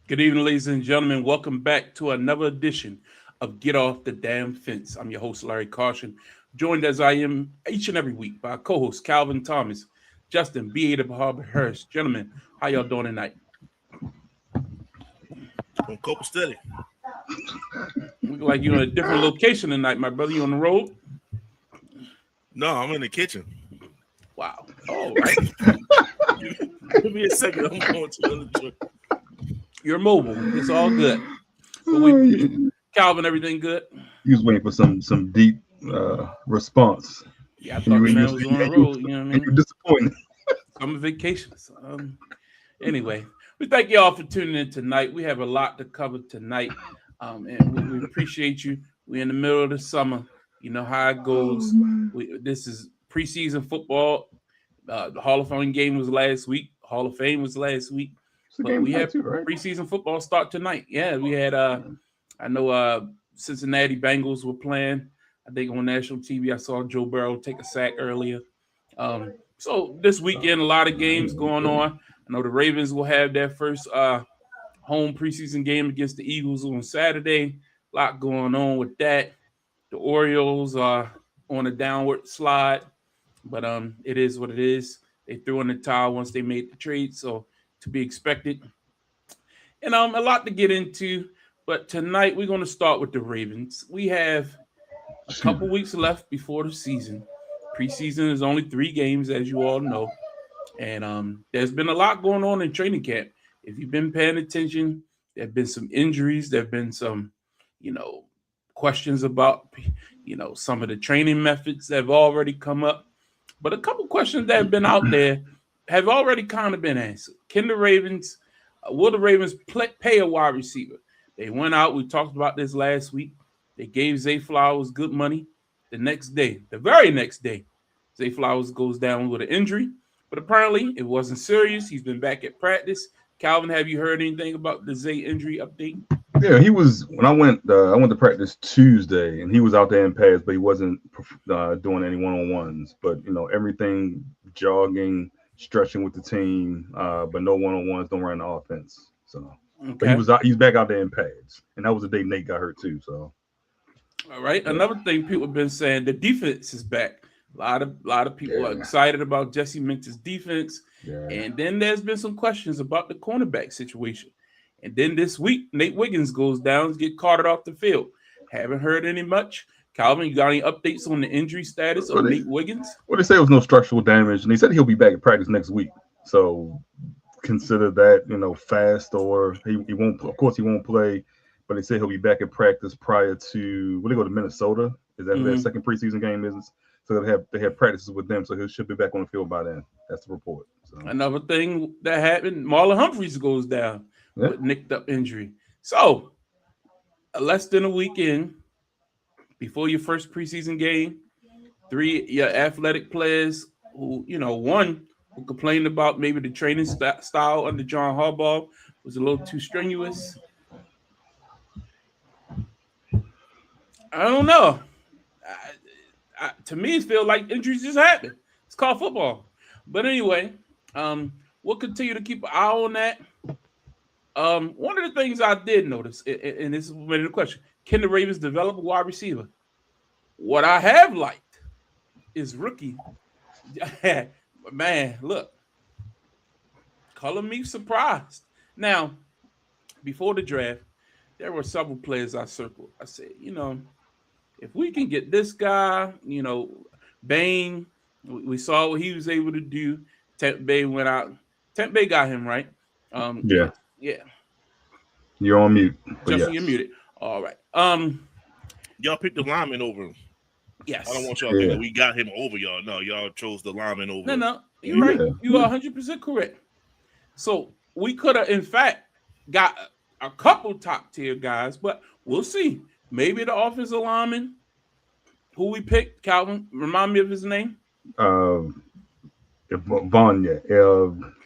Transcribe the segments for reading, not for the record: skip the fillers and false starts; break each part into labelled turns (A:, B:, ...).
A: Good evening, ladies and gentlemen. Welcome back to another edition of Get Off the Damn Fence. I'm your host, Larry Caution, joined as I am each and every week by co-host Calvin Thomas, Justin B. A. Harbour Harris. Gentlemen, how y'all doing tonight?
B: On Copa Steady.
A: Look like you're in a different location tonight, my brother. You on the road?
B: No, I'm in the kitchen.
A: Wow. All right.
B: Give me a second. I'm going to another joint.
A: You're mobile. It's all good. Calvin, everything good?
C: He was waiting for some deep response.
A: Yeah, I thought the man was on the road. You know what I mean?
C: You're disappointed.
A: Summer vacations. Anyway, we thank you all for tuning in tonight. We have a lot to cover tonight, and we appreciate you. We're in the middle of the summer. You know how it goes. This is preseason football. The Hall of Fame game was last week. Hall of Fame was last week. But we have preseason football start tonight. Yeah, we had I know Cincinnati Bengals were playing. I think on national TV I saw Joe Burrow take a sack earlier. So this weekend, a lot of games going on. I know the Ravens will have their first home preseason game against the Eagles on Saturday. A lot going on with that. The Orioles are on a downward slide, but it is what it is. They threw in the towel once they made the trade, so to be expected. And a lot to get into, but tonight we're going to start with the Ravens. We have a couple weeks left before the season. Preseason is only 3 games, as you all know. And there's been a lot going on in training camp. If you've been paying attention, there have been some injuries. There have been some, questions about, some of the training methods that have already come up. But a couple questions that have been out there have already kind of been answered. Will the Ravens pay a wide receiver? They went out. We talked about this last week. They gave Zay Flowers good money. The very next day, Zay Flowers goes down with an injury. But apparently, it wasn't serious. He's been back at practice. Calvin, have you heard anything about the Zay injury update?
C: Yeah, he was when I went to practice Tuesday, and he was out there in pads, but he wasn't doing any one-on-ones. But everything jogging, stretching with the team, but no one-on-ones, don't run the offense. So, okay. But he's back out there in pads, and that was the day Nate got hurt too. So,
A: all right. Yeah. Another thing people have been saying, the defense is back. A lot of people are excited about Jesse Mintz's defense. Yeah. And then there's been some questions about the cornerback situation. And then this week, Nate Wiggins goes down, get carted off the field. Haven't heard any much. Calvin, you got any updates on the injury status of Nate Wiggins?
C: Well, they say it was no structural damage, and they said he'll be back at practice next week. So consider that, fast, or he won't. Of course, he won't play, but they said he'll be back at practice prior to when they go to Minnesota. Is that their second preseason game? Is so they have practices with them, so he should be back on the field by then. That's the report. So.
A: Another thing that happened: Marlon Humphreys goes down with nicked up injury. So less than a weekend before your first preseason game, 3 your athletic players who one who complained about maybe the training style under John Harbaugh was a little too strenuous. I don't know. To me, it feels like injuries just happen. It's called football. But anyway, we'll continue to keep an eye on that. One of the things I did notice, and this is the question, can the Ravens develop a wide receiver? What I have liked is rookie. Man, look. Color me surprised. Now, before the draft, there were several players I circled. I said, if we can get this guy, Bain, we saw what he was able to do. Tampa Bay went out. Tampa Bay got him, right?
C: Yeah. You're on mute.
A: Justin, you're muted. All right.
B: Y'all picked the lineman over him.
A: Yes.
B: I don't want y'all to think that we got him over y'all. No, y'all chose the lineman over him.
A: No. You're right. You are 100% correct. So we could have, in fact, got a couple top-tier guys, but we'll see. Maybe the offensive lineman who we picked, Calvin, remind me of his name?
C: Vaughn,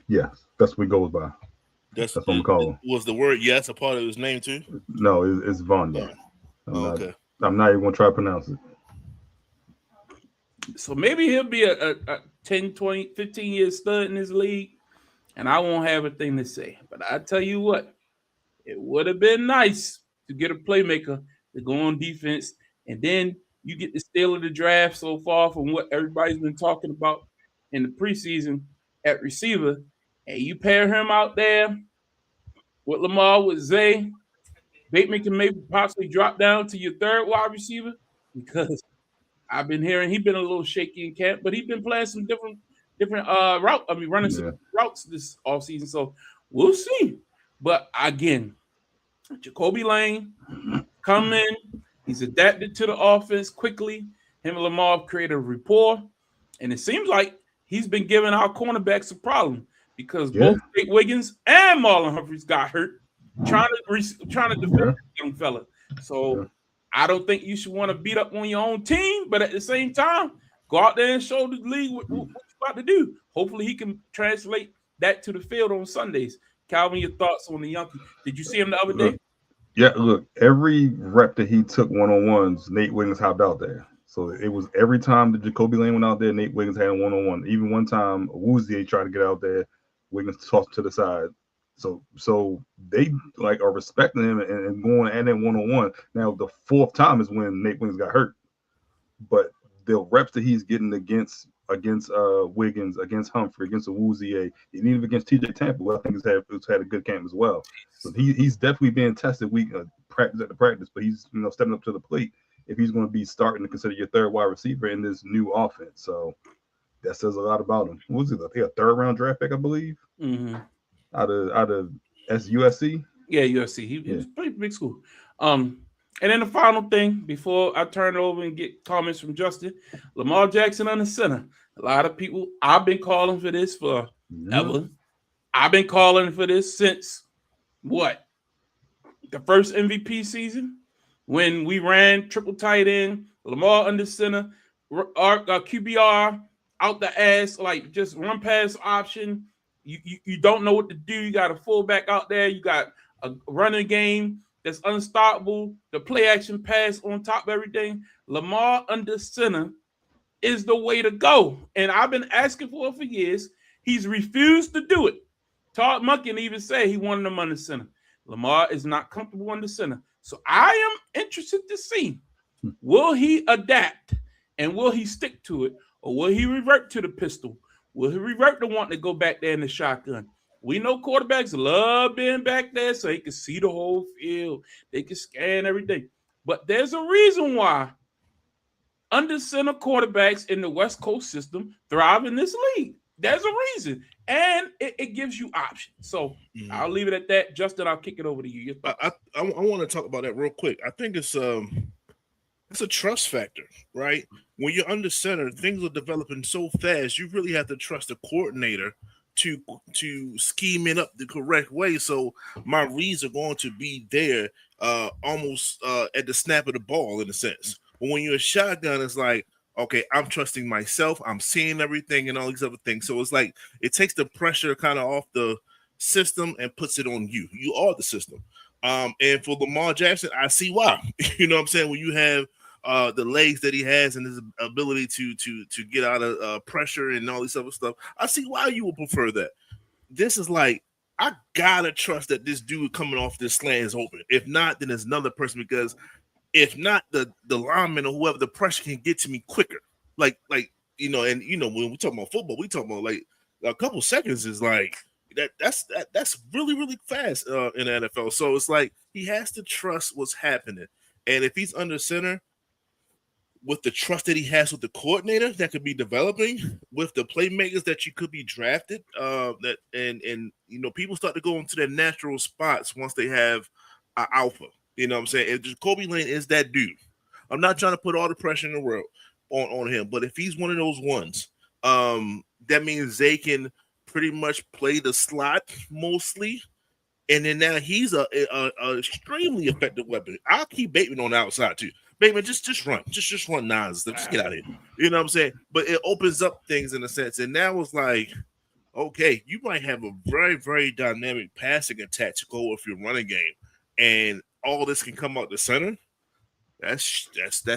C: yeah, that's what he goes by. That's what we call him.
B: Was the word yes a part of his name too?
C: No, it's Vaughn, yeah.
B: Okay.
C: I'm not even going to try to pronounce it.
A: So maybe he'll be a 10, 20, 15-year stud in this league, and I won't have a thing to say. But I tell you what, It would have been nice to get a playmaker to go on defense, and then you get the steal of the draft so far from what everybody's been talking about in the preseason at receiver, and you pair him out there with Lamar, with Zay. Bateman can maybe possibly drop down to your third wide receiver because I've been hearing he's been a little shaky in camp, but he's been playing some different route. I mean, running some routes this offseason. So we'll see. But again, Jacoby Lane come in. He's adapted to the offense quickly. Him and Lamar have created a rapport. And it seems like he's been giving our cornerbacks a problem because both Nate Wiggins and Marlon Humphreys got hurt trying to defend this young fella. So I don't think you should want to beat up on your own team, but at the same time, go out there and show the league what you're about to do. Hopefully he can translate that to the field on Sundays. Calvin, your thoughts on the Yankee? Did you see him the other day?
C: Yeah, look, every rep that he took one-on-ones, Nate Wiggins hopped out there. So it was every time that Jacoby Lane went out there, Nate Wiggins had a one-on-one. Even one time, Woozier tried to get out there, Wiggins tossed to the side. So they like are respecting him and going at that one-on-one. Now the fourth time is when Nate Wiggins got hurt. But the reps that he's getting against Wiggins, against Humphrey, against Woozier, and even against TJ Tampa, I think he's had a good camp as well. So he's definitely being tested week practice after practice, but he's stepping up to the plate if he's going to be starting to consider your third wide receiver in this new offense. So that says a lot about him. What was he? A third round draft pick, I believe, out of USC.
A: Yeah, USC. He was pretty big school. And then the final thing before I turn it over and get comments from Justin, Lamar Jackson on the center. A lot of people, I've been calling for this forever. I've been calling for this since what? The first MVP season when we ran triple tight end, Lamar under center, QBR out the ass, like just run pass option. You don't know what to do. You got a fullback out there. You got a running game that's unstoppable. The play action pass on top of everything. Lamar under center is the way to go. And I've been asking for it for years. He's refused to do it. Todd Monken even said he wanted him under center. Lamar is not comfortable under center. So I am interested to see, will he adapt and will he stick to it, or will he revert to the pistol? Will he revert to wanting to go back there in the shotgun? We know quarterbacks love being back there so they can see the whole field. They can scan everything. But there's a reason why under center quarterbacks in the West Coast system thrive in this league. There's a reason. And it gives you options. So I'll leave it at that. Justin, I'll kick it over to you.
B: I want to talk about that real quick. I think it's a trust factor, right? When you're under center, things are developing so fast. You really have to trust the coordinator to scheme it up the correct way. So my reads are going to be there almost at the snap of the ball in a sense. But when you're a shotgun, it's like, okay, I'm trusting myself. I'm seeing everything and all these other things. So it's like it takes the pressure kind of off the system and puts it on you. You are the system. And for Lamar Jackson, I see why. You know what I'm saying? When you have the legs that he has and his ability to get out of pressure and all this other stuff, I see why you would prefer that. This is like, I gotta trust that this dude coming off this slant is open. If not, then there's another person, because if not, the lineman or whoever, the pressure can get to me quicker. Like when we talk about football, we talk about like a couple seconds is like that's really, really fast in the NFL. So it's like he has to trust what's happening. And if he's under center, with the trust that he has with the coordinator that could be developing, with the playmakers that you could be drafted, people start to go into their natural spots once they have an alpha. You know what I'm saying? If Jacoby Lane is that dude, I'm not trying to put all the pressure in the world on him, but if he's one of those ones, that means they can pretty much play the slot mostly. And then now he's a extremely effective weapon. I'll keep Bateman on the outside too. Bateman, just run. Just run nines. Just get out of here. You know what I'm saying? But it opens up things in a sense. And now it's like, okay, you might have a very, very dynamic passing attack to go with your running game. And all this can come out the center. that's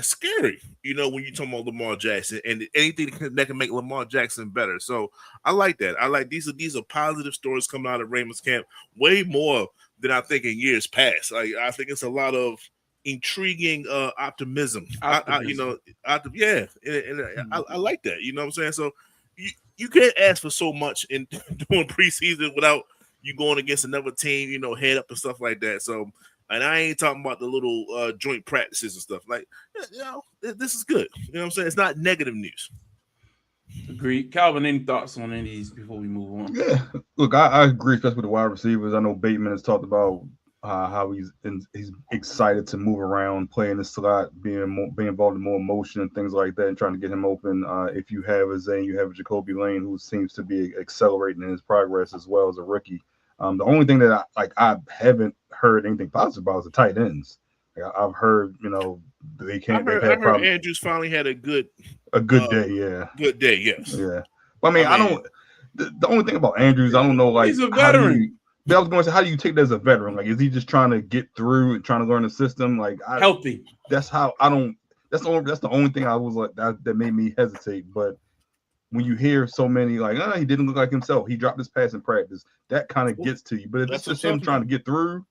B: scary. You know, when you talk about Lamar Jackson and anything that can make Lamar Jackson better. So I like that. I like these are positive stories coming out of Raymond's camp, way more than I think in years past. Like I think it's a lot of intriguing optimism. I like that. You know what I'm saying? So you can't ask for so much in doing preseason without you going against another team, you know, head up and stuff like that. So, and I ain't talking about the little joint practices and stuff. Like, you know, this is good. You know what I'm saying? It's not negative news.
A: Agreed. Calvin, any thoughts on any of these before we move on?
C: Yeah, look, I agree, especially with the wide receivers. I know Bateman has talked about how he's excited to move around, play in the slot, being involved in more motion and things like that, and trying to get him open. If you have a Zane, you have a Jacoby Lane, who seems to be accelerating in his progress as well as a rookie. The only thing that I haven't heard anything positive about is the tight ends. Like, I've heard, you know, they can't. I
B: heard Andrews finally had a good
C: day. Yeah,
B: good day. Yes.
C: Yeah. Well, I mean, I don't. The only thing about Andrews, I don't know. Like,
A: he's a veteran.
C: I was going to say, how do you take that as a veteran? Like, is he just trying to get through and trying to learn the system? Like,
A: healthy.
C: That's how I don't. That's the only thing I was like that made me hesitate. But when you hear so many like, he didn't look like himself. He dropped his pass in practice. That kind of gets to you. But if it's just him trying to get through,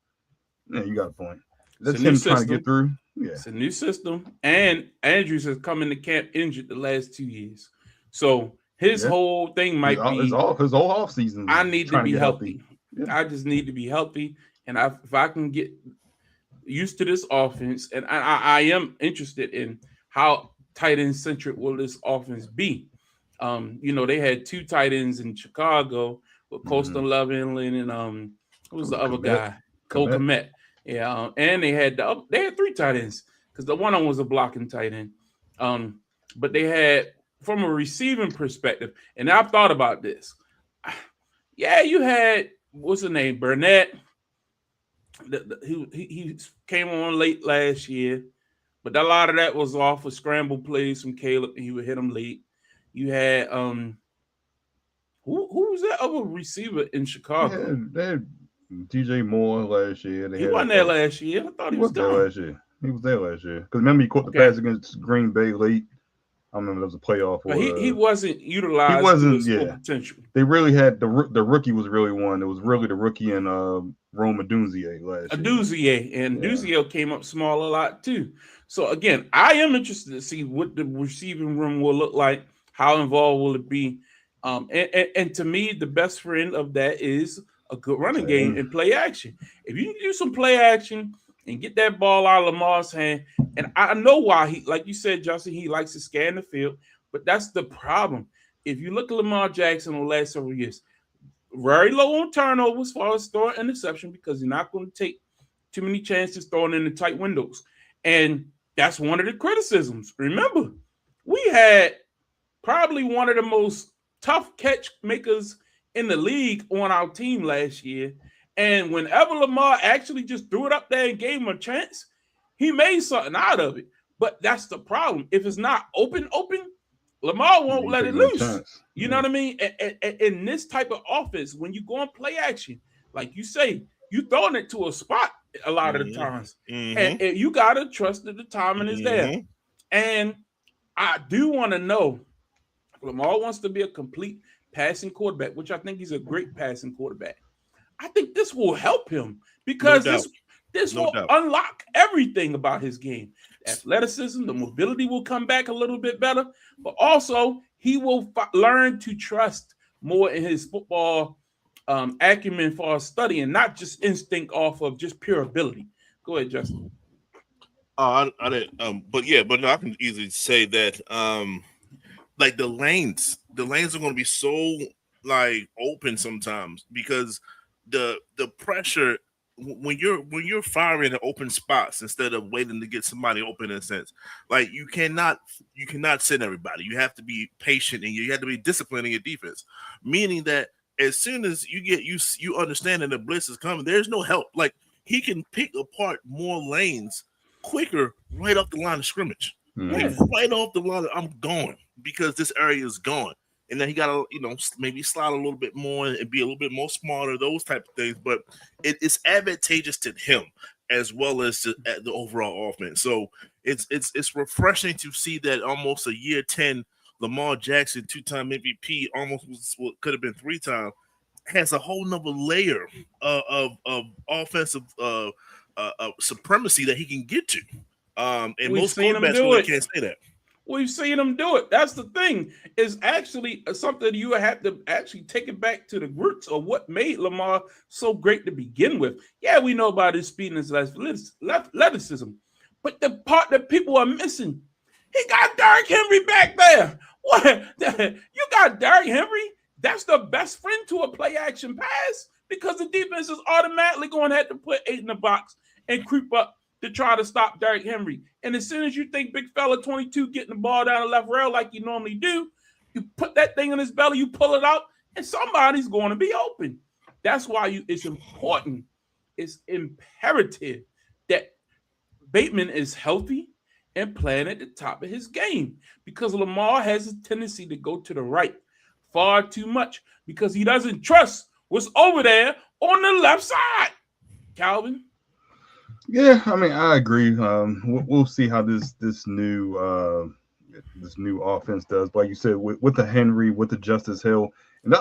C: yeah, you got a point. That's him trying to get through. Yeah,
A: it's a new system. And Andrews has come into camp injured the last 2 years, so his whole thing might be
C: his whole off season.
A: I need to be healthy. Yeah. I just need to be healthy, and if I can get used to this offense, and I am interested in how tight end centric will this offense be. You know, they had 2 tight ends in Chicago with Colston Loveland and who was the other guy? Cole Kmet. Yeah, and they had 3 tight ends because the one was a blocking tight end. But they had, from a receiving perspective, and I've thought about this. Yeah, you had what's the name, Burnett. He came on late last year, but a lot of that was off of scramble plays from Caleb, and he would hit them late. You had who was that other receiver in Chicago?
C: They had DJ Moore last year.
A: He wasn't there last year. I thought he was
C: there last year. He was there last year. Because remember, he caught the pass against Green Bay late. I remember there was a playoff.
A: But he wasn't utilized.
C: He wasn't.
A: To his full potential.
C: They really had the rookie was really one. It was really the rookie and Rome Odunze last year.
A: Duzier came up small a lot too. So again, I am interested to see what the receiving room will look like. How involved will it be? And to me, the best friend of that is a good running game and play action. If you can do some play action and get that ball out of Lamar's hand, and I know why he, like you said, Justin, he likes to scan the field, but that's the problem. If you look at Lamar Jackson in the last several years, very low on turnovers as far as throwing interception because you're not going to take too many chances throwing in the tight windows. And that's one of the criticisms. Remember, we had probably one of the most tough catch makers in the league on our team last year. And whenever Lamar actually just threw it up there and gave him a chance, he made something out of it. But that's the problem. If it's not open, Lamar won't let it loose. You know what I mean? In this type of offense, when you go on play action, like you say, you throwing it to a spot a lot of the times. And you got to trust that the timing is there. And I do want to know, Lamar wants to be a complete passing quarterback, which I think he's a great passing quarterback. I think this will help him because this will unlock everything about his game. Athleticism, the mobility will come back a little bit better, but also he will learn to trust more in his football acumen for studying, not just instinct off of just pure ability. Go ahead, Justin.
B: I didn't, but no, I can easily say that like the lanes are going to be so like open sometimes because the pressure when you're firing in open spots instead of waiting to get somebody open, in a sense, like you cannot send everybody. You have to be patient and you have to be disciplined in your defense, meaning that as soon as you understand that the blitz is coming, there's no help. Like he can pick apart more lanes quicker right off the line of scrimmage. Like right off the line, I'm going because this area is gone. And then he got to, maybe slide a little bit more and be a little bit more smarter, those type of things. But it's advantageous to him as well as to the overall offense. So it's refreshing to see that almost a year 10 Lamar Jackson, 2-time MVP, almost could have been 3-time, has a whole nother layer of offensive supremacy that he can get to. And
A: We've
B: most
A: seen him
B: quarterbacks
A: do
B: really
A: it.
B: can't say that.
A: We've seen him do it. That's the thing. It's actually something you have to actually take it back to the roots of what made Lamar so great to begin with. Yeah, we know about his speed and his athleticism, but the part that people are missing, he got Derrick Henry back there. What? You got Derrick Henry? That's the best friend to a play action pass because the defense is automatically going to have to put 8 in the box and creep up to try to stop Derrick Henry. And as soon as you think big fella 22 getting the ball down the left rail like you normally do, you put that thing in his belly, you pull it out, and somebody's going to be open. That's why it's important. It's imperative that Bateman is healthy and playing at the top of his game because Lamar has a tendency to go to the right far too much because he doesn't trust what's over there on the left side. Calvin?
C: Yeah, I mean, I agree. We'll see how this new offense does. But like you said, with the Henry, with the Justice Hill, and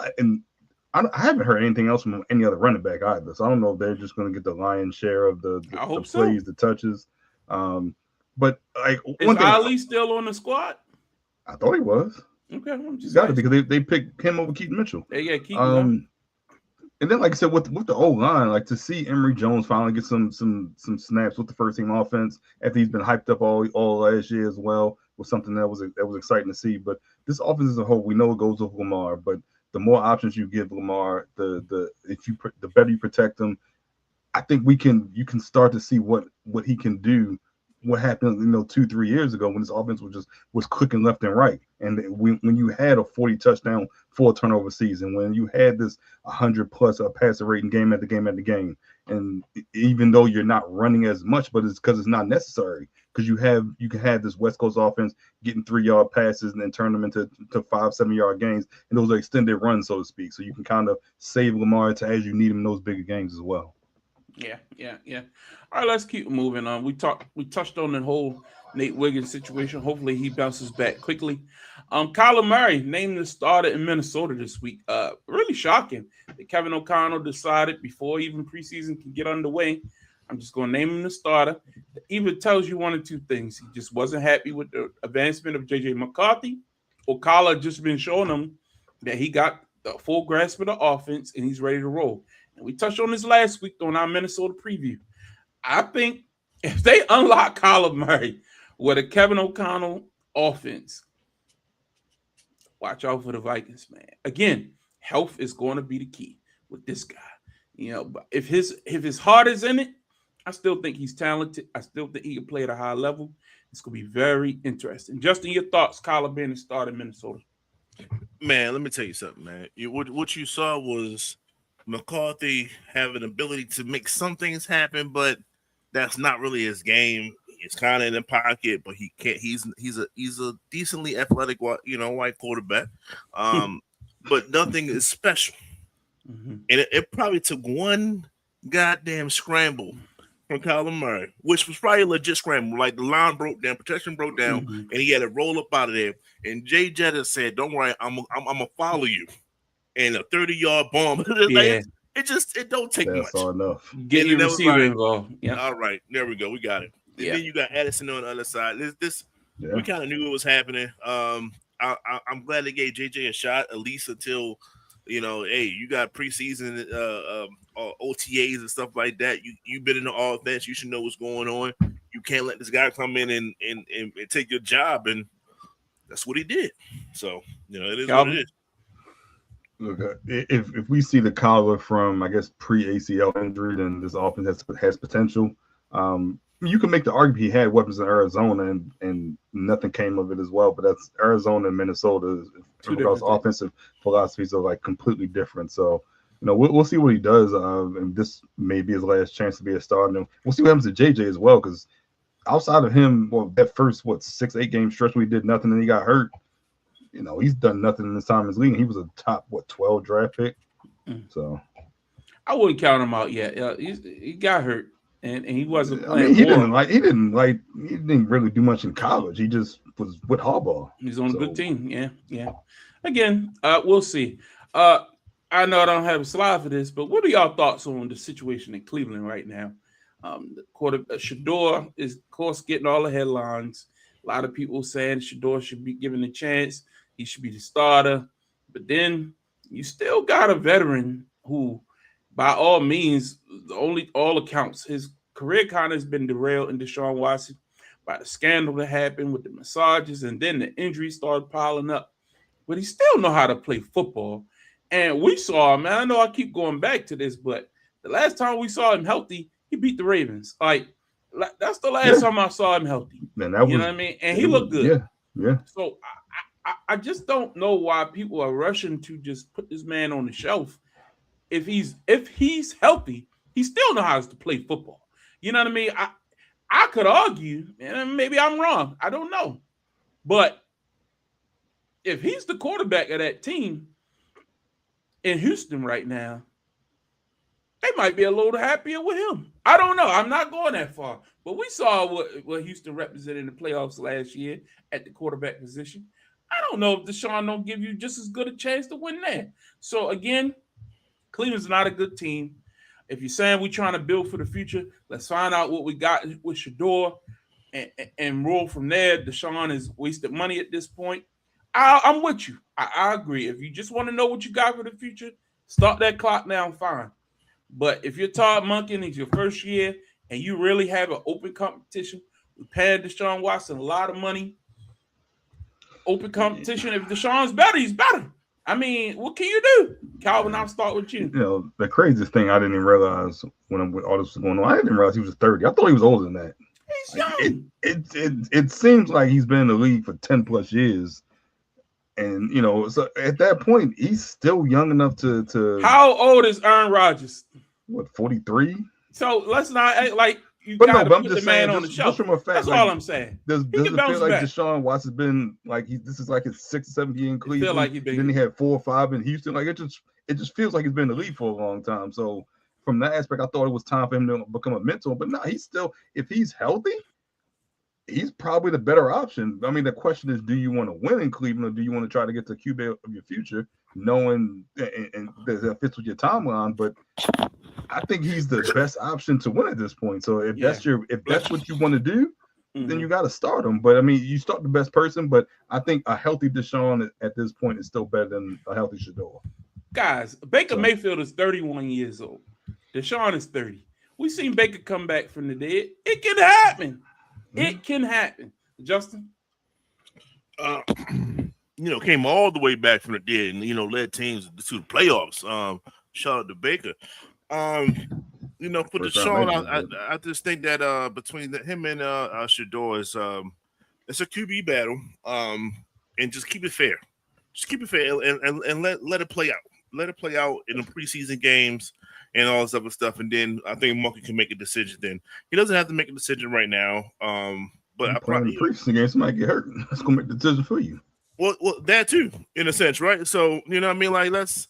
C: I haven't heard anything else from any other running back either. So I don't know if they're just going to get the lion's share of the plays, the touches. But like,
A: is Ali still on the squad?
C: I thought he was.
A: Okay, I'm just
C: got it because they picked him over Keaton Mitchell.
A: Yeah, Keaton.
C: And then, like I said, with the O line, like to see Emory Jones finally get some snaps with the first team offense after he's been hyped up all last year as well was something that was exciting to see. But this offense as a whole, we know it goes with Lamar, but the more options you give Lamar, the better you protect him. I think you can start to see what he can do. What happened, 2-3 years ago when this offense was clicking left and right, and when you had a 40 touchdown, 4 turnover season, when you had this 100+ passer rating game after game, and even though you're not running as much, but it's because it's not necessary because you can have this West Coast offense getting 3-yard passes and then turn them into 5-7 yard gains, and those are extended runs, so to speak. So you can kind of save Lamar as you need him in those bigger games as well.
A: Yeah. All right, let's keep moving on. We touched on the whole Nate Wiggins situation. Hopefully he bounces back quickly. Kyler Murray named the starter in Minnesota this week. Really shocking that Kevin O'Connell decided before even preseason can get underway, I'm just going to name him the starter. It even tells you one of two things. He just wasn't happy with the advancement of J.J. McCarthy, or Kyler just been showing him that he got the full grasp of the offense and he's ready to roll. And we touched on this last week on our Minnesota preview. I think if they unlock Kyler Murray with a Kevin O'Connell offense, watch out for the Vikings, man. Again, health is going to be the key with this guy. But if his heart is in it, I still think he's talented. I still think he can play at a high level. It's going to be very interesting. Justin, your thoughts, Kyler being the starter in Minnesota?
B: Man, let me tell you something, man. What you saw was McCarthy have an ability to make some things happen, but that's not really his game. He's kind of in the pocket, but he can't. He's a decently athletic, white quarterback, but nothing is special. Mm-hmm. And it probably took one goddamn scramble from Kyler Murray, which was probably a legit scramble. Like the line broke down, protection broke down, mm-hmm. and he had to roll up out of there. And Jay Jetta said, "Don't worry, I'm gonna follow you." And a 30-yard bomb.
A: Yeah.
B: It don't take much.
C: That's all enough.
A: Get your receiver involved. Yeah.
B: All right, there we go. We got it. And then you got Addison on the other side. We kind of knew it was happening. I'm glad they gave JJ a shot, at least until hey, you got preseason OTAs and stuff like that. You've been in the offense. You should know what's going on. You can't let this guy come in and take your job, and that's what he did. So it is what it is.
C: Look, if we see the Kyler from, I guess, pre-ACL injury, then this offense has potential. You can make the argument he had weapons in Arizona and nothing came of it as well. But that's Arizona and Minnesota. Across offensive philosophies are like completely different. So, we'll see what he does. And this may be his last chance to be a starter. And we'll see what happens to JJ as well, because outside of him, that first 6-8 game stretch where he did nothing and he got hurt. He's done nothing in this time in his league. He was a top 12 draft pick. So
A: I wouldn't count him out yet. He got hurt. and he wasn't
C: I
A: playing.
C: mean, he didn't really do much in college. He just was with Harbaugh.
A: He's on a good team. Yeah. Again, we'll see. I know I don't have a slide for this, but what are y'all thoughts on the situation in Cleveland right now? The quarterback Shador is, of course, getting all the headlines. A lot of people saying Shador should be given a chance. He should be the starter. But then you still got a veteran who, by all means, all accounts, his career kind of has been derailed in Deshaun Watson by the scandal that happened with the massages, and then the injuries started piling up. But he still know how to play football. And we saw him, man. I know I keep going back to this, but the last time we saw him healthy, he beat the Ravens. Like that's the last time I saw him healthy.
C: Man,
A: you know what I mean? And he looked good.
C: Yeah.
A: So I just don't know why people are rushing to just put this man on the shelf. If he's healthy, he still knows how to play football. You know what I mean? I could argue, and maybe I'm wrong. I don't know. But if he's the quarterback of that team in Houston right now, they might be a little happier with him. I don't know. I'm not going that far. But we saw what Houston represented in the playoffs last year at the quarterback position. I don't know if Deshaun don't give you just as good a chance to win that. So, again, Cleveland's not a good team. If you're saying we're trying to build for the future, let's find out what we got with Shador and roll from there. Deshaun is wasted money at this point. I'm with you. I agree. If you just want to know what you got for the future, start that clock now, fine. But if you're Todd Monken and it's your first year and you really have an open competition, we paid Deshaun Watson a lot of money. Open competition. If Deshaun's better, he's better. I mean, what can you do? Calvin, I'll start with you.
C: You know, the craziest thing I didn't even realize when all this was going on, I didn't realize he was 30. I thought he was older than that.
A: He's young.
C: It seems like he's been in the league for 10 plus years. And, you know, so at that point, he's still young enough to.
A: How old is Aaron Rodgers?
C: What, 43?
A: So let's not act like you
C: But
A: got to
C: I'm
A: put
C: just
A: the man
C: saying,
A: on the shelf.
C: just from a fact,
A: That's
C: like,
A: all I'm saying.
C: Does it feel like Deshaun Watson's been like this is like his 6th or 7th year in Cleveland?
A: Feel like
C: then he had 4 or 5 in Houston. Like it just feels like he's been in the league for a long time. So from that aspect, I thought it was time for him to become a mentor. But no, he's still, if he's healthy, he's probably the better option. I mean, the question is, do you want to win in Cleveland, or do you want to try to get to QB of your future, knowing and that fits with your timeline? But I think he's the best option to win at this point. So if that's what you want to do, then you got to start him. But I mean, you start the best person. But I think a healthy Deshaun at this point is still better than a healthy Shador.
A: Guys, Baker Mayfield is 31 years old. Deshaun is 30. We've seen Baker come back from the dead. It can happen. It can happen. Justin?
B: Came all the way back from the dead and, led teams to the playoffs. Shout out to Baker. For Deshaun, I just think that between him and Shador is it's a QB battle. And just keep it fair. Just keep it fair and let it play out. Let it play out in the preseason games and all this other stuff. And then I think Monkey can make a decision then. He doesn't have to make a decision right now. But I probably
C: preseason game, somebody get hurt. That's gonna make the decision for you.
B: Well, that too, in a sense, right? So, you know what I mean? Like, let's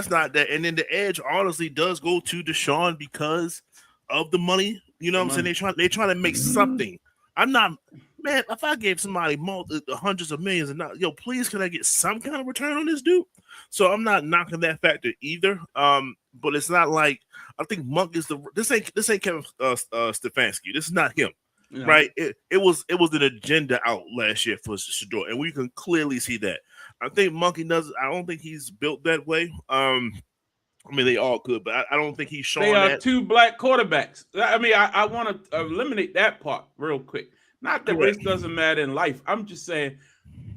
B: not that. And then the edge honestly does go to Deshaun because of the money. You know what I'm saying? They're trying to make something. I'm not, man, if I gave somebody hundreds of millions and not, please, can I get some kind of return on this dude? So I'm not knocking that factor either. But it's not like, I think Monk is this ain't Kevin Stefanski. This is not him. Yeah. Right? It was an agenda out last year for Shador, and we can clearly see that. I think Monkey does. I don't think he's built that way. I mean, they all could, but I don't think he's shown that.
A: They are 2 black quarterbacks. I mean, I want to eliminate that part real quick. Not that race doesn't matter in life. I'm just saying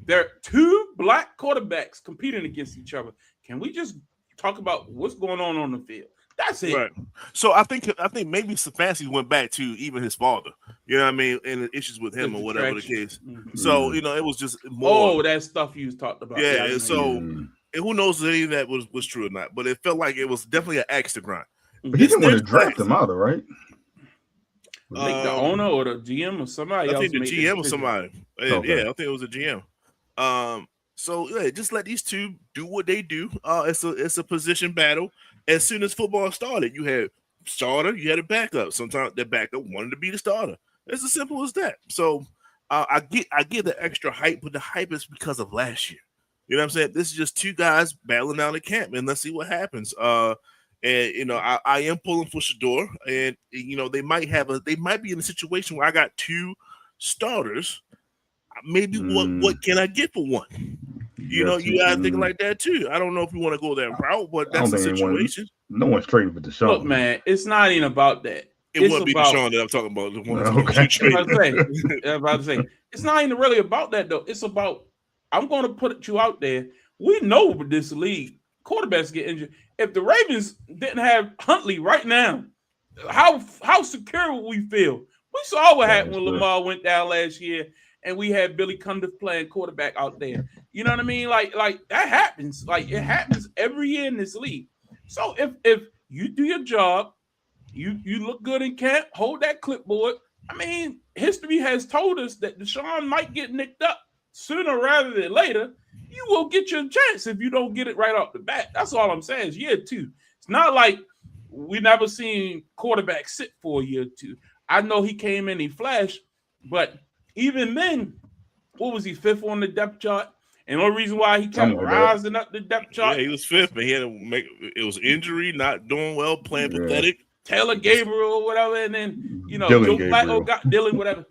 A: there are 2 black quarterbacks competing against each other. Can we just talk about what's going on the field? That's it. Right.
B: So I think maybe Stefanski went back to even his father. You know what I mean? And the issues with him or whatever the case. Mm-hmm. So, it was just more.
A: Oh, that stuff you talked about.
B: Yeah. And so, and who knows if any of that was true or not? But it felt like it was definitely an axe to grind.
C: But he didn't want to draft him either, right?
A: Like the owner or the GM or somebody else.
B: I think the GM or somebody. Okay. Yeah, I think it was a GM. So yeah, just let these 2 do what they do. It's a position battle. As soon as football started, you had starter, you had a backup. Sometimes that backup wanted to be the starter. It's as simple as that. So I get the extra hype, but the hype is because of last year. You know what I'm saying? This is just two guys battling out the camp, and let's see what happens. And I am pulling for Shedeur, and they might be in a situation where I got two starters. Maybe what can I get for one? You gotta think like that too. I don't know if you want to go that route, but that's the situation.
C: No one's trading for Deshaun.
A: Look, man, it's not even about that.
B: It wouldn't be Deshaun that I'm talking about. The one
A: I'm about to say, it's not even really about that though. It's about I'm going to put you out there. We know with this league, quarterbacks get injured. If the Ravens didn't have Huntley right now, how secure would we feel? We saw what happened when Lamar went down last year, and we had Billy Cundiff playing quarterback out there. You know what I mean? Like that happens. Like it happens every year in this league. So if you do your job, you look good in camp, hold that clipboard. I mean, history has told us that Deshaun might get nicked up sooner rather than later. You will get your chance if you don't get it right off the bat. That's all I'm saying. It's year two. It's not like we never seen quarterbacks sit for a year or two. I know he came in, he flashed, but even then, what was he, fifth on the depth chart? And the only reason why he kept rising up the depth chart.
B: Yeah, he was fifth, but he had to make it was injury, not doing well, playing pathetic.
A: Taylor Gabriel or whatever, and then Joe Flacco got Dylan, whatever.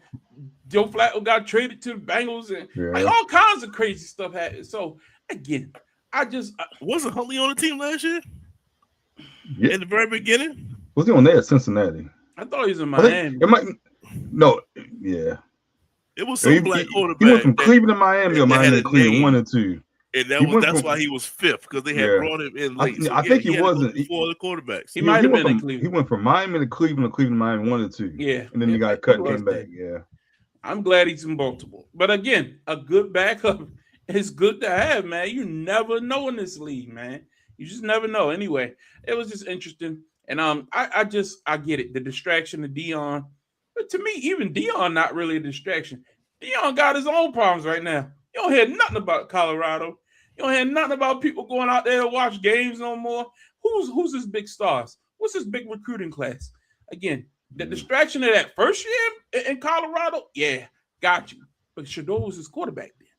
A: Joe Flacco got traded to the Bengals, and like all kinds of crazy stuff happened. So again,
B: wasn't Huntley on the team last year? Yeah. In the very beginning,
C: was he on there at Cincinnati?
A: I thought he was in Miami.
B: It was some black quarterback.
C: He went from Cleveland to Miami or Miami to Cleveland, 1 and 2.
B: And that's why he was fifth, because they had brought him in late.
C: I think he wasn't
B: before the quarterbacks.
A: He might have been in Cleveland.
C: He went from Miami to Cleveland, Miami 1 and 2.
A: Yeah,
C: and then he got cut and came back. Yeah,
A: I'm glad he's in Baltimore. But again, a good backup is good to have, man. You never know in this league, man. You just never know. Anyway, it was just interesting, and I get it. The distraction of Deion, but to me, even Deion not really a distraction. Deion got his own problems right now. You don't hear nothing about Colorado. You don't hear nothing about people going out there to watch games no more. Who's his big stars? What's his big recruiting class? Again, the distraction of that first year in Colorado, yeah, got you. But Shedeur was his quarterback then.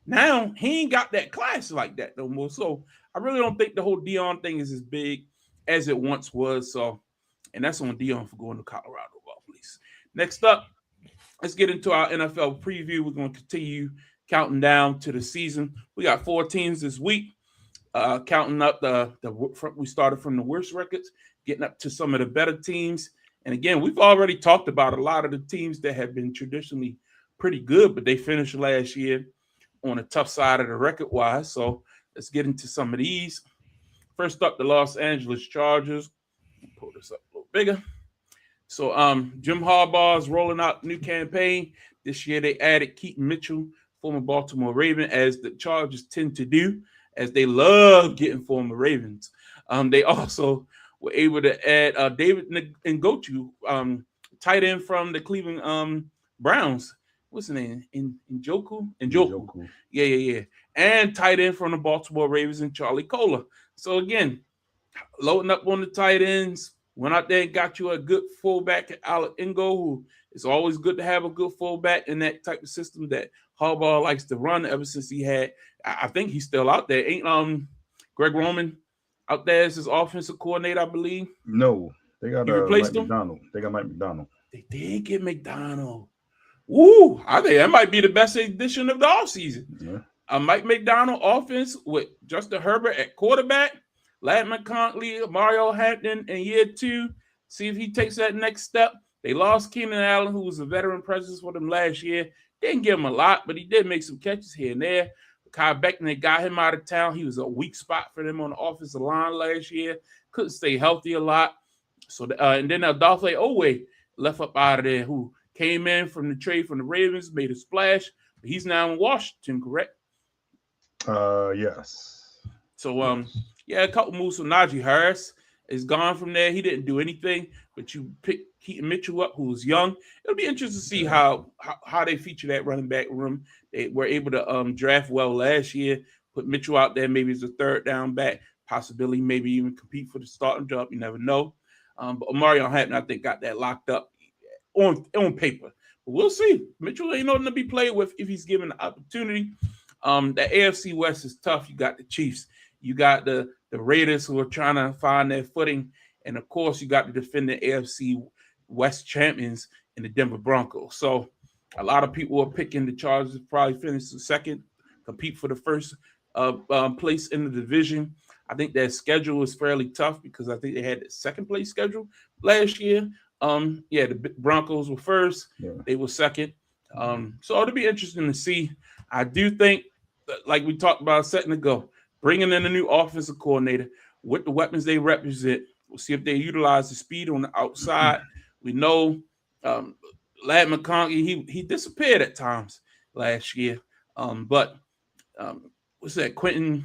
A: Now, he ain't got that class like that no more. So I really don't think the whole Deion thing is as big as it once was. So, and that's on Deion for going to Colorado, please. Next up, let's get into our NFL preview. We're going to continue counting down to the season. We got 4 teams this week, counting up we started from the worst records, getting up to some of the better teams. And again, we've already talked about a lot of the teams that have been traditionally pretty good, but they finished last year on the tough side of the record-wise. So let's get into some of these. First up, the Los Angeles Chargers. Pull this up a little bigger. So Jim Harbaugh is rolling out a new campaign. This year they added Keaton Mitchell, former Baltimore Raven, as the Chargers tend to do, as they love getting former Ravens. They also were able to add David Njoku, tight end from the Cleveland Browns. What's his name? Njoku. Yeah. And tight end from the Baltimore Ravens and Charlie Kolar. So again, loading up on the tight ends. Went out there and got you a good fullback, Alec Ingo, who is always good to have a good fullback in that type of system that Harbaugh likes to run ever since he had. I think he's still out there. Ain't Greg Roman out there as his offensive coordinator, I believe?
C: No, they got
A: replaced
C: Mike
A: him?
C: McDonald. They got Mike McDonald.
A: They did get McDonald. Woo! I think that might be the best addition of the offseason. Yeah. Mike McDonald offense with Justin Herbert at quarterback, Ladman Contley, Mario Hampton in year 2. See if he takes that next step. They lost Keenan Allen, who was a veteran presence for them last year. Didn't give him a lot, but he did make some catches here and there. Kyle Beckton, they got him out of town. He was a weak spot for them on the offensive line last year. Couldn't stay healthy a lot. So, and then Adolphe Owe left up out of there, who came in from the trade from the Ravens, made a splash. But he's now in Washington, correct?
C: Yes.
A: So, yeah, a couple moves from Najee Harris is gone from there. He didn't do anything, but you pick Keaton Mitchell up, who was young. It'll be interesting to see how they feature that running back room. They were able to draft well last year, put Mitchell out there maybe as a third down back, possibility maybe even compete for the starting job. You never know. But Omarion Hatton, I think, got that locked up on paper. But we'll see. Mitchell ain't nothing to be played with if he's given the opportunity. The AFC West is tough. You got the Chiefs. You got the Raiders who are trying to find their footing. And, of course, you got the defending AFC West champions in the Denver Broncos. So a lot of people are picking the Chargers to probably finish the second, compete for the first place in the division. I think their schedule is fairly tough because I think they had the second place schedule last year. The Broncos were first. Yeah. They were second. So it'll be interesting to see. I do think, like we talked about a second ago, bringing in a new offensive coordinator with the weapons they represent. We'll see if they utilize the speed on the outside. We know Ladd McConkey, he disappeared at times last year. But what's that? Quentin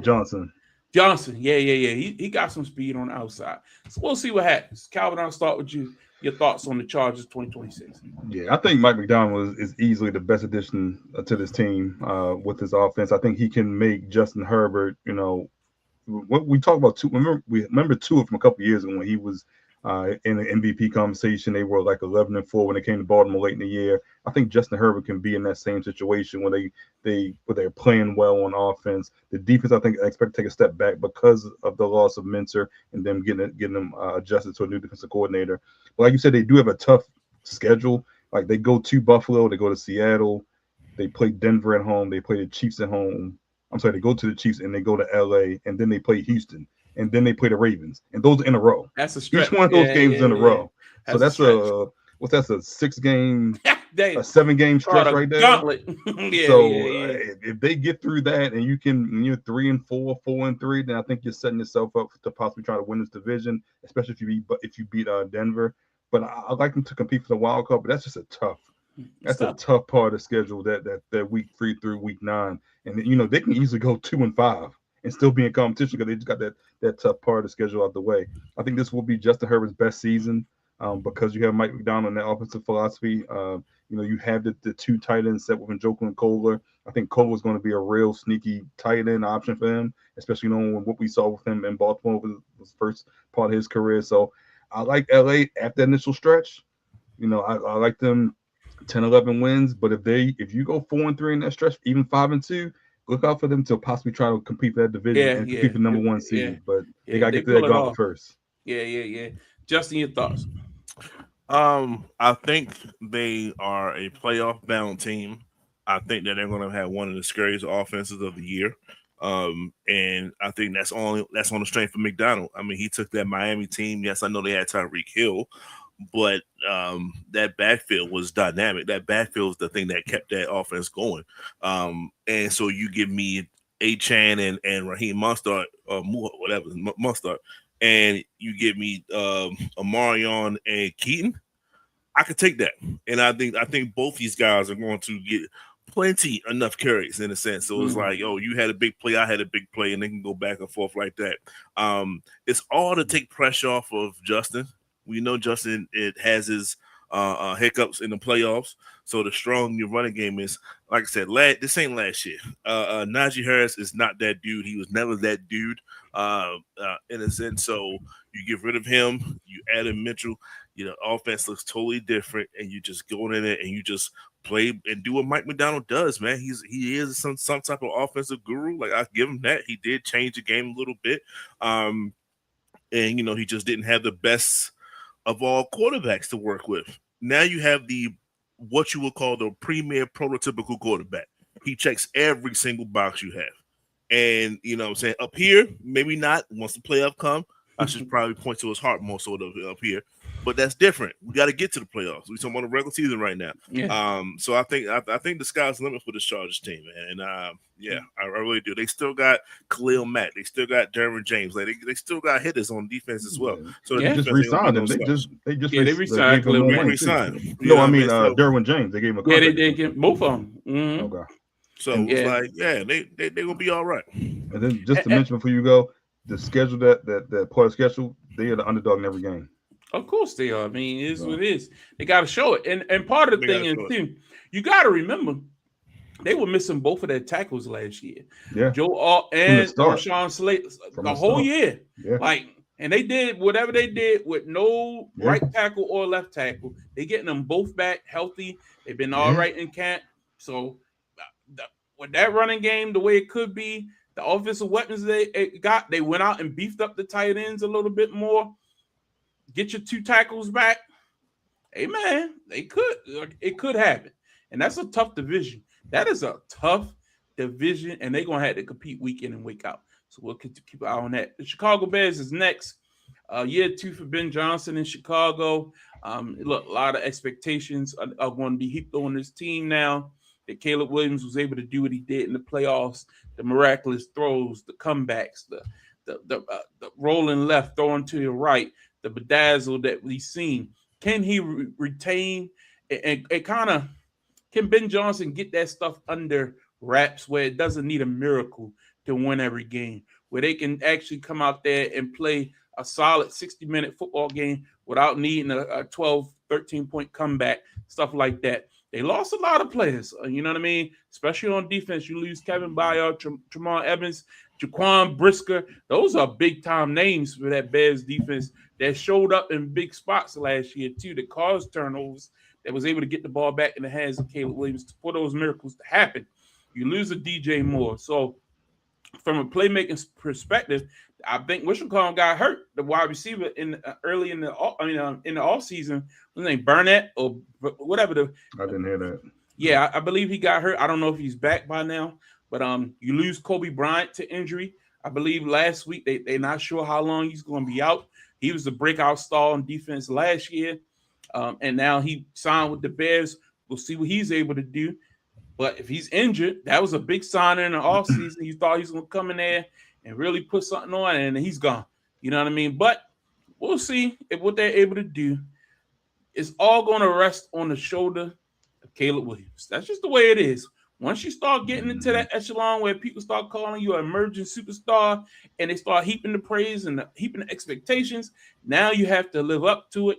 C: Johnson.
A: Johnson. Yeah. He got some speed on the outside. So we'll see what happens. Calvin, I'll start with you. Your thoughts on the Chargers 2026?
C: Yeah, I think Mike Macdonald is easily the best addition to this team with his offense. I think he can make Justin Herbert, what we talk about remember Tua from a couple of years ago when he was in the MVP conversation. They were like 11-4 when they came to Baltimore late in the year. I think Justin Herbert can be in that same situation when they're playing well on offense. The defense, I expect to take a step back because of the loss of Minter and them getting them adjusted to a new defensive coordinator. But like you said, they do have a tough schedule. Like they go to Buffalo, they go to Seattle, they play Denver at home, they play the Chiefs at home. They go to the Chiefs and they go to LA, and then they play Houston, and then they play the Ravens, and those are in a row.
A: That's a stretch.
C: Each one of those games is in a row. So that's a 6-game, a 7-game stretch right there. If they get through that, and you're 3-4, 4-3, then I think you're setting yourself up to possibly try to win this division, especially if you beat Denver. But I like them to compete for the wild card, but that's just a tough part of the schedule that week 3 through week 9, and they can easily go 2-5 and still be in competition because they just got that tough part of the schedule out the way. I think this will be Justin Herbert's best season because you have Mike Macdonald and that offensive philosophy. You have the 2 tight ends set with Njoku and Kohler. I think Kohler is going to be a real sneaky tight end option for him, especially what we saw with him in Baltimore was the first part of his career. So I like LA at the initial stretch. I like them 10-11 wins, but if you go 4-3 in that stretch, even 5-2, look out for them to possibly try to compete for that division and compete for number 1 seed. Yeah. But they got to get to that gauntlet first.
A: Yeah. Justin, your thoughts?
B: I think they are a playoff-bound team. I think that they're going to have one of the scariest offenses of the year. And I think that's on the strength of Macdonald. I mean, he took that Miami team. Yes, I know they had Tyreek Hill, but that backfield was dynamic. That backfield was the thing that kept that offense going. And so you give me Achane and Raheem Mostert, Mostert, and you give me Omarion and Keaton, I could take that. And I think both these guys are going to get enough carries in a sense. So it's like, you had a big play, I had a big play, and they can go back and forth like that. It's all to take pressure off of Justin. We know Justin, it has his hiccups in the playoffs. So the strong new running game is, like I said, this ain't last year. Najee Harris is not that dude. He was never that dude in a sense. So you get rid of him, you add in Mitchell, offense looks totally different, and you just go in there and you just play and do what Mike Macdonald does, man. He is some type of offensive guru. Like, I give him that. He did change the game a little bit. And, he just didn't have the best of all quarterbacks to work with. Now you have what you would call the premier prototypical quarterback. He checks every single box you have. And, what I'm saying, up here, maybe not. Once the playoff come, I should probably point to his heart more so up here. But that's different. We got to get to the playoffs. We're talking about the regular season right now. Yeah. So I think the sky's the limit for the Chargers team, man. And I really do. They still got Khalil Mack. They still got Derwin James. Like they still got hitters on defense as well. So
C: they just re-signed him. They
A: re-signed Khalil Mack.
C: Derwin James. They gave him a contract.
A: They gave both of them. Mm-hmm. Okay.
B: So it's like, they're gonna be all right.
C: And then just to mention before you go, the schedule that part of the schedule, they are the underdog in every game.
A: Of course they are. I mean, it is what it is. They got to show it. And part of the thing is, too, you got to remember, they were missing both of their tackles last year.
C: Yeah.
A: Joe Alt and Rashawn Slate the whole year.
C: Yeah.
A: Like, And they did whatever they did with no right tackle or left tackle. They getting them both back healthy. They've been all right in camp. So with that running game, the way it could be, the offensive weapons they got, they went out and beefed up the tight ends a little bit more. Get your 2 tackles back. Hey, man, it could happen. And that's a tough division. That is a tough division, and they're going to have to compete week in and week out. So we'll keep an eye on that. The Chicago Bears is next. Year 2 for Ben Johnson in Chicago. Look, a lot of expectations are going to be heaped on this team now. That Caleb Williams was able to do what he did in the playoffs, the miraculous throws, the comebacks, the rolling left, throwing to your right, the bedazzle that we've seen. Can he retain and kind of can Ben Johnson get that stuff under wraps where it doesn't need a miracle to win every game, where they can actually come out there and play a solid 60-minute football game without needing a 12, 13-point comeback, stuff like that. They lost a lot of players, you know what I mean? Especially on defense. You lose Kevin Byard, Tremont Evans, Jaquan Brisker. Those are big-time names for that Bears defense that showed up in big spots last year, too, that caused turnovers, that was able to get the ball back in the hands of Caleb Williams for those miracles to happen. You lose a DJ Moore. So from a playmaking perspective, I think Wishcombe got hurt, the wide receiver early in the off season. His name Burnett or whatever.
C: I didn't hear that.
A: Yeah, I believe he got hurt. I don't know if he's back by now, but you lose Kobe Bryant to injury. I believe last week they're not sure how long he's going to be out. He was the breakout star on defense last year, and now he signed with the Bears. We'll see what he's able to do. But if he's injured, that was a big sign in the offseason. You thought he was going to come in there and really put something on, and he's gone. You know what I mean? But we'll see if what they're able to do. It's all going to rest on the shoulder of Caleb Williams. That's just the way it is. Once you start getting into that echelon where people start calling you an emerging superstar and they start heaping the praise and heaping the expectations, now you have to live up to it.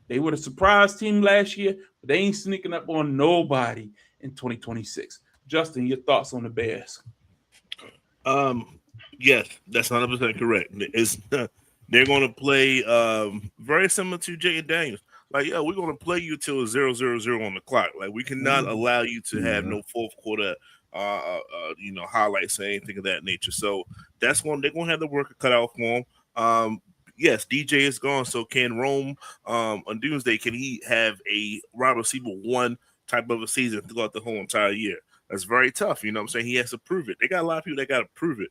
A: They were a surprise team last year, but they ain't sneaking up on nobody in 2026. Justin, your thoughts on the Bears?
B: Yes, that's 100% correct. They're going to play very similar to Jayden Daniels. Like, yeah, we're going to play you till 0-0-0 on the clock. Like, we cannot allow you to have no fourth quarter, highlights or anything of that nature. So they're going to have the work cut out for them. Yes, DJ is gone. So can Rome on Doomsday? Can he have a wide receiver 1 type of a season throughout the whole entire year? That's very tough. You know what I'm saying? He has to prove it. They got a lot of people that got to prove it.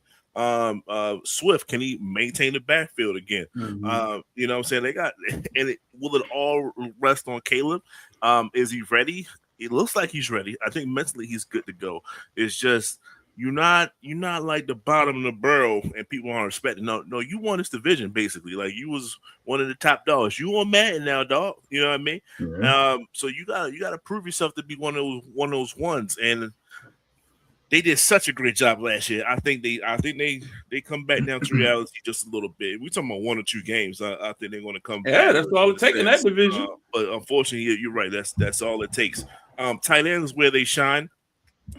B: Swift, can he maintain the backfield again? You know what I'm saying? They got, and will it all rest on Caleb? Is he ready? It looks like he's ready. I think mentally he's good to go. It's just you're not like the bottom of the barrel and people aren't respecting. No, you won this division basically. Like you was one of the top dogs. You on Madden now, dog. You know what I mean? Yeah. So you gotta prove yourself to be one of those ones. And they did such a great job last year. I think they come back down to reality just a little bit. We're talking about 1 or 2 games. I think they're going to come back.
A: Yeah, that's all it takes in that division.
B: But unfortunately, you're right. That's all it takes. Tight ends is where they shine.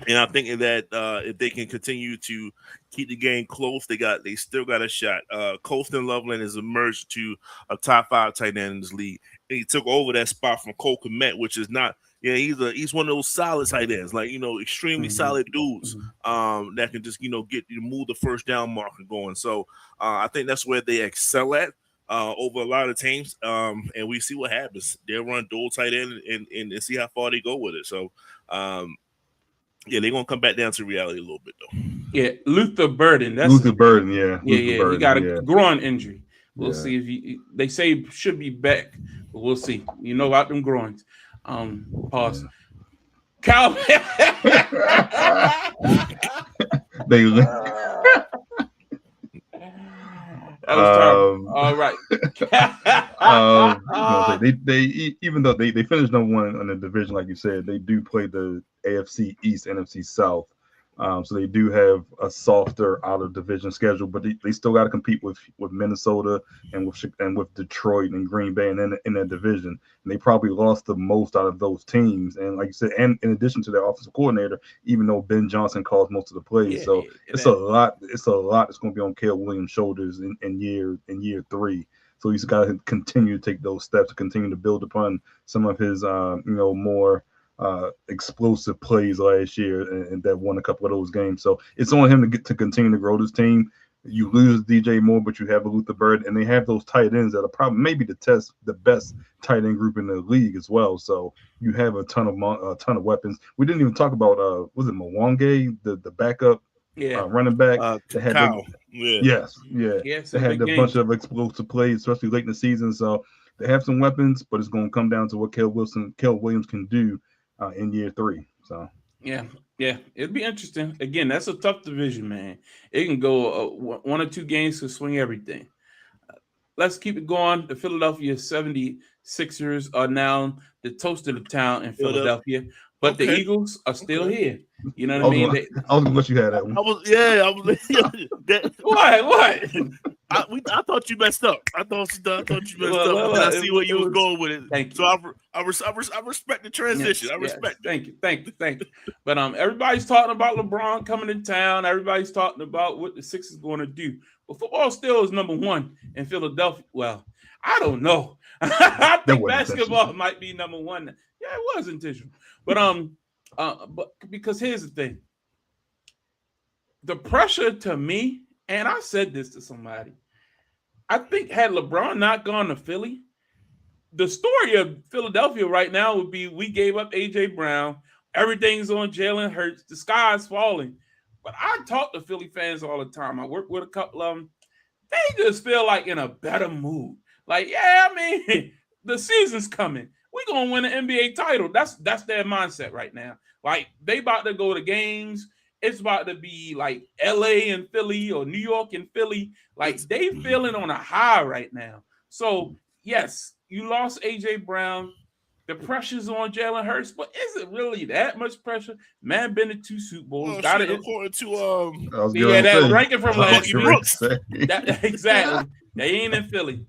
B: And I'm thinking that if they can continue to keep the game close, they still got a shot. Colston Loveland has emerged to a top 5 tight end in this league. And he took over that spot from Cole Kmet, which is not. Yeah, he's one of those solid tight ends, like extremely solid dudes that can just move the first down marker going. So I think that's where they excel at over a lot of teams. And we see what happens. They'll run dual tight end and see how far they go with it. So they're gonna come back down to reality a little bit though.
A: Yeah, Luther Burden.
C: Luther Burden.
A: He got a groin injury. We'll see if they say should be back, but we'll see. You know about them groins. Pause. Cal. That was terrible. All right.
C: They even though they finished #1 in the division, like you said, they do play the AFC East, NFC South So they do have a softer out of division schedule, but they still got to compete with Minnesota and with Detroit and Green Bay and in that division. And they probably lost the most out of those teams. And like you said, and in addition to their offensive coordinator, even though Ben Johnson calls most of the plays, so it's a lot. It's a lot that's going to be on Caleb Williams' shoulders in year 3. So he's got to continue to take those steps to continue to build upon some of his more explosive plays last year and that won a couple of those games. So it's on him to continue to grow this team. You lose DJ Moore, but you have a Luther Bird, and they have those tight ends that are probably maybe the best tight end group in the league as well. So you have a ton of weapons. We didn't even talk about was it Mwangi, the backup running back that had
B: Kyle.
C: Yes. They had a bunch of explosive plays, especially late in the season. So they have some weapons, but it's going to come down to what Caleb Williams can do in year 3. So
A: yeah, it'd be interesting. Again, that's a tough division, man. It can go 1 or 2 games to swing everything. Let's keep it going. The Philadelphia 76ers are now the toast of the town in Philadelphia, but the Eagles are still here. You know what I mean?
C: I was going to let you have that one.
A: What?
B: I thought you messed up. I thought you messed up. I see where you was going with it.
A: Thank you.
B: So I respect the transition.
A: Yes,
B: I respect.
A: Thank you. But everybody's talking about LeBron coming to town. Everybody's talking about what the Sixers going to do. But football still is number 1 in Philadelphia. Well, I don't know. I think basketball might be number 1. Yeah, it was intentional. But because here's the thing. The pressure to me, and I said this to somebody, I think had LeBron not gone to Philly, the story of Philadelphia right now would be we gave up A.J. Brown, everything's on Jalen Hurts, the sky's falling. But I talk to Philly fans all the time. I work with a couple of them. They just feel like in a better mood. Like, yeah, I mean, the season's coming. We're going to win an NBA title. That's their mindset right now. Like, they about to go to games. It's about to be like LA and Philly or New York and Philly. Like, they feeling on a high right now. So, yes, you lost A.J. Brown. The pressure's on Jalen Hurts, but is it really that much pressure? Man, been to 2 Super Bowls. Got it.
B: According to
A: that ranking from last year.
B: Exactly.
A: They ain't in Philly.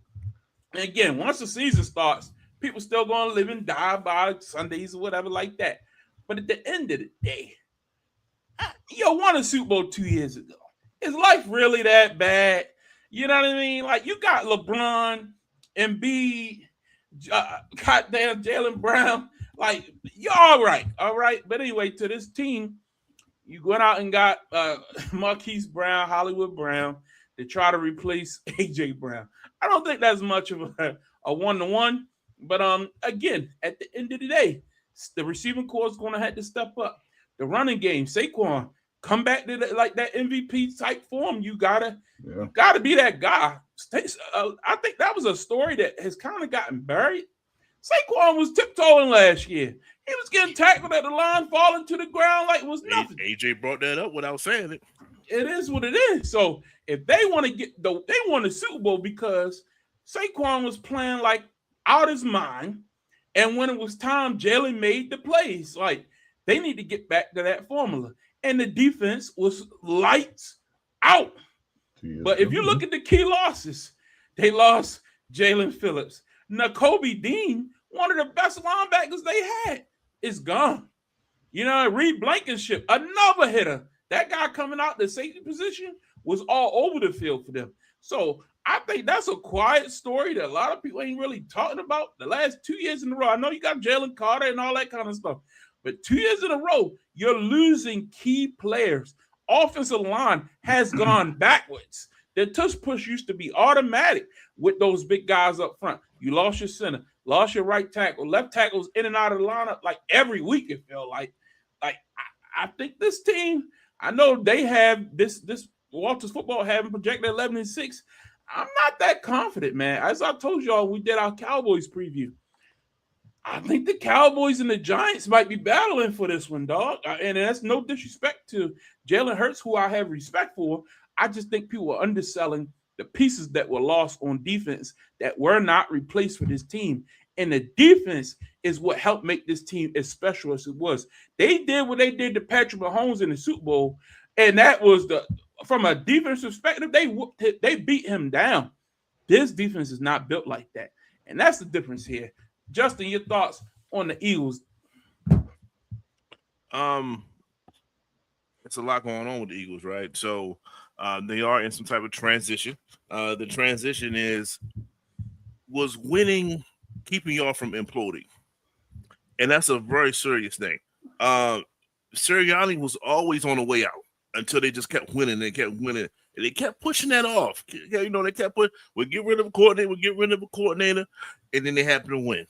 A: And again, once the season starts, people still going to live and die by Sundays or whatever like that. But at the end of the day, you won a Super Bowl 2 years ago. Is life really that bad? You know what I mean? Like, you got LeBron, Embiid, goddamn Jalen Brown. Like, you're all right. But anyway, to this team, you went out and got Marquise Brown, Hollywood Brown, to try to replace A.J. Brown. I don't think that's much of a one-to-one. But again, at the end of the day, the receiving corps is going to have to step up. The running game, Saquon, come back to that MVP type form. You gotta be that guy. I think that was a story that has kind of gotten buried. Saquon was tiptoeing last year. He was getting tackled at the line, falling to the ground like it was nothing.
B: AJ brought that up without saying it.
A: It is what it is. So if they want to they won the Super Bowl because Saquon was playing like out his mind, and when it was time, Jalen made the plays. Like, they need to get back to that formula. And the defense was lights out. But if you look at the key losses, they lost Jalen Phillips. Nakobe Dean, one of the best linebackers they had, is gone. You know, Reed Blankenship, another hitter. That guy coming out the safety position was all over the field for them. So I think that's a quiet story that a lot of people ain't really talking about the last 2 years in a row. I know you got Jalen Carter and all that kind of stuff. But 2 years in a row, you're losing key players. Offensive line has gone backwards. The tush push used to be automatic with those big guys up front. You lost your center, lost your right tackle, left tackles in and out of the lineup like every week, it felt like. I think this team, I know they have this Walters football having projected 11-6. I'm not that confident, man. As I told y'all, we did our Cowboys preview. I think the Cowboys and the Giants might be battling for this one, dog. And that's no disrespect to Jalen Hurts, who I have respect for. I just think people are underselling the pieces that were lost on defense that were not replaced for this team. And the defense is what helped make this team as special as it was. They did what they did to Patrick Mahomes in the Super Bowl, and that was from a defense perspective, they beat him down. This defense is not built like that, and that's the difference here. Justin, your thoughts on the Eagles?
B: It's a lot going on with the Eagles, right? So they are in some type of transition. The transition was winning, keeping y'all from imploding, and that's a very serious thing. Sirianni was always on the way out until they just kept winning. They kept winning, and they kept pushing that off. You know, they kept we'll get rid of a coordinator, and then they happen to win.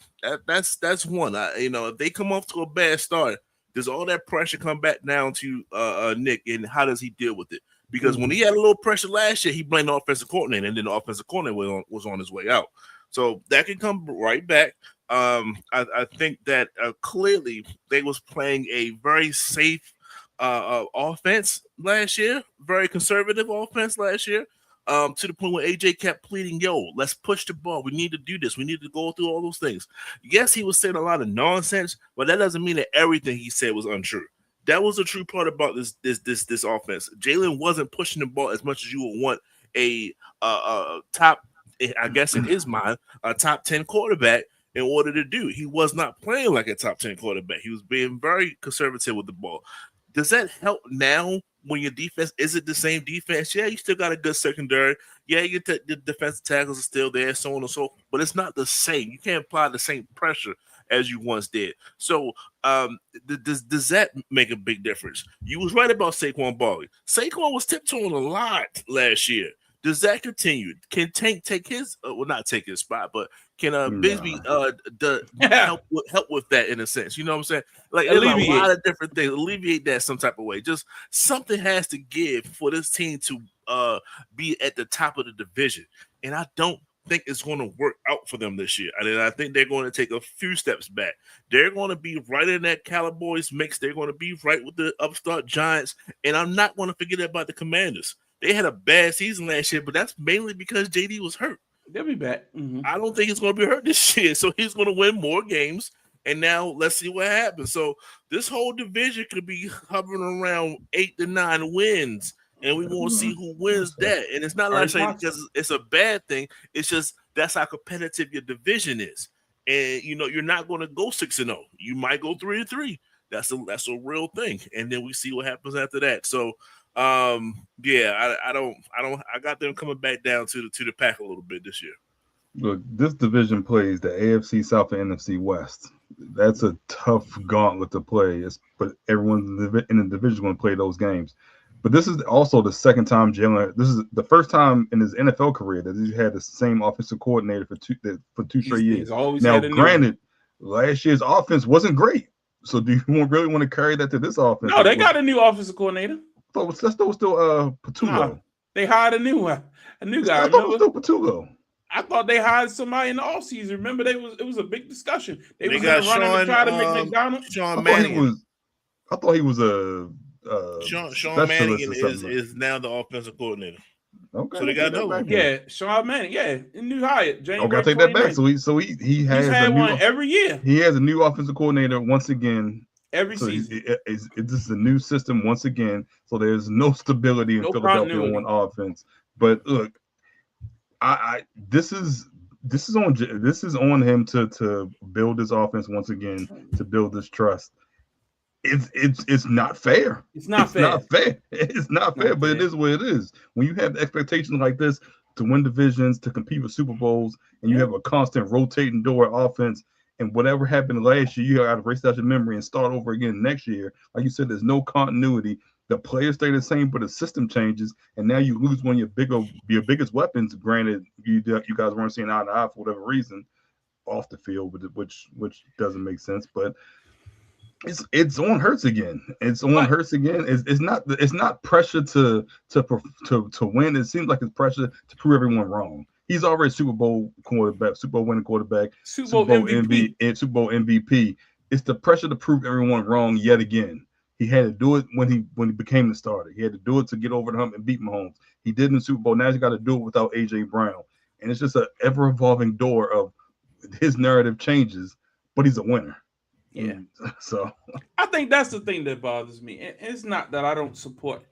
B: That's one. If they come off to a bad start, does all that pressure come back down to Nick, and how does he deal with it? Because when he had a little pressure last year, he blamed the offensive coordinator, and then the offensive coordinator was on his way out. So that can come right back. I think that clearly they was playing a very safe offense last year, very conservative offense last year, to the point where AJ kept pleading, yo, let's push the ball. We need to do this. We need to go through all those things. Yes, he was saying a lot of nonsense, but that doesn't mean that everything he said was untrue. That was the true part about this offense. Jalen wasn't pushing the ball as much as you would want a top, I guess in his mind, a top 10 quarterback in order to do. He was not playing like a top 10 quarterback. He was being very conservative with the ball. Does that help now when your defense isn't the same defense? Yeah, you still got a good secondary. Yeah, the defensive tackles are still there, so on and so forth, but it's not the same. You can't apply the same pressure as you once did. So does that make a big difference? You was right about Saquon Barkley. Saquon was tiptoeing a lot last year. Does that continue? Can Tank take his not take his spot, but can Bigsby help with that in a sense? You know what I'm saying? Like there's a lot of different things. Alleviate that some type of way. Just something has to give for this team to be at the top of the division. And I don't think it's going to work out for them this year. I think they're going to take a few steps back. They're going to be right in that Cowboys mix. They're going to be right with the upstart Giants. And I'm not going to forget about the Commanders. They had a bad season last year, but that's mainly because JD was hurt.
A: They'll be back. Mm-hmm.
B: I don't think he's going to be hurt this year, so he's going to win more games. And now let's see what happens. So this whole division could be hovering around 8 to 9 wins, and we want to see who wins that. And it's not like saying because it's a bad thing. It's just that's how competitive your division is. And you're not going to go 6-0. You might go 3-3. That's a real thing. And then we see what happens after that. So. I got them coming back down to the pack a little bit this year.
C: Look, this division plays the AFC South and NFC West. That's a tough gauntlet to play. But everyone in the division is going to play those games. But this is also the second time this is the first time in his NFL career that he's had the same offensive coordinator for two straight years. Now, granted, last year's offense wasn't great. So do you really want to carry that to this offense?
A: No, they got a new offensive coordinator.
C: That's still Patullo.
A: No, they hired a new guy.
C: I thought it was still Patullo.
A: I thought they hired somebody in the offseason. Remember, it was a big discussion. They was
B: got
A: running
B: Sean,
A: to try to make McDonald's.
B: Sean Mannion.
C: I thought he was a
B: Sean Mannion is now the offensive coordinator.
C: Okay,
B: so they got another.
A: Yeah, Sean Mannion. Yeah, new hire.
C: Okay, I take that back. So he has
A: had one every year.
C: He has a new offensive coordinator once again.
A: Every season.
C: This is a new system once again. So there's no stability in Philadelphia on offense. But look, this is on him to build this offense once again, to build this trust. It's not fair.
A: It's not fair.
C: It's not fair, but it is what it is. When you have expectations like this to win divisions, to compete for Super Bowls, and you have a constant rotating door offense. And whatever happened last year, you got to erase out your memory and start over again next year. Like you said, there's no continuity. The players stay the same, but the system changes, and now you lose one of your biggest weapons. Granted, you guys weren't seeing eye to eye for whatever reason off the field, which doesn't make sense. But it's on Hurts again. It's on Hurts again. It's not pressure to win. It seems like it's pressure to prove everyone wrong. He's already Super Bowl quarterback, Super Bowl winning quarterback,
A: Super Bowl MVP.
C: Super Bowl MVP. It's the pressure to prove everyone wrong yet again. He had to do it when he became the starter. He had to do it to get over the hump and beat Mahomes. He did in the Super Bowl. Now he's got to do it without AJ Brown. And it's just an ever-evolving door of his narrative changes, but he's a winner.
A: Yeah.
C: So
A: I think that's the thing that bothers me. And it's not that I don't support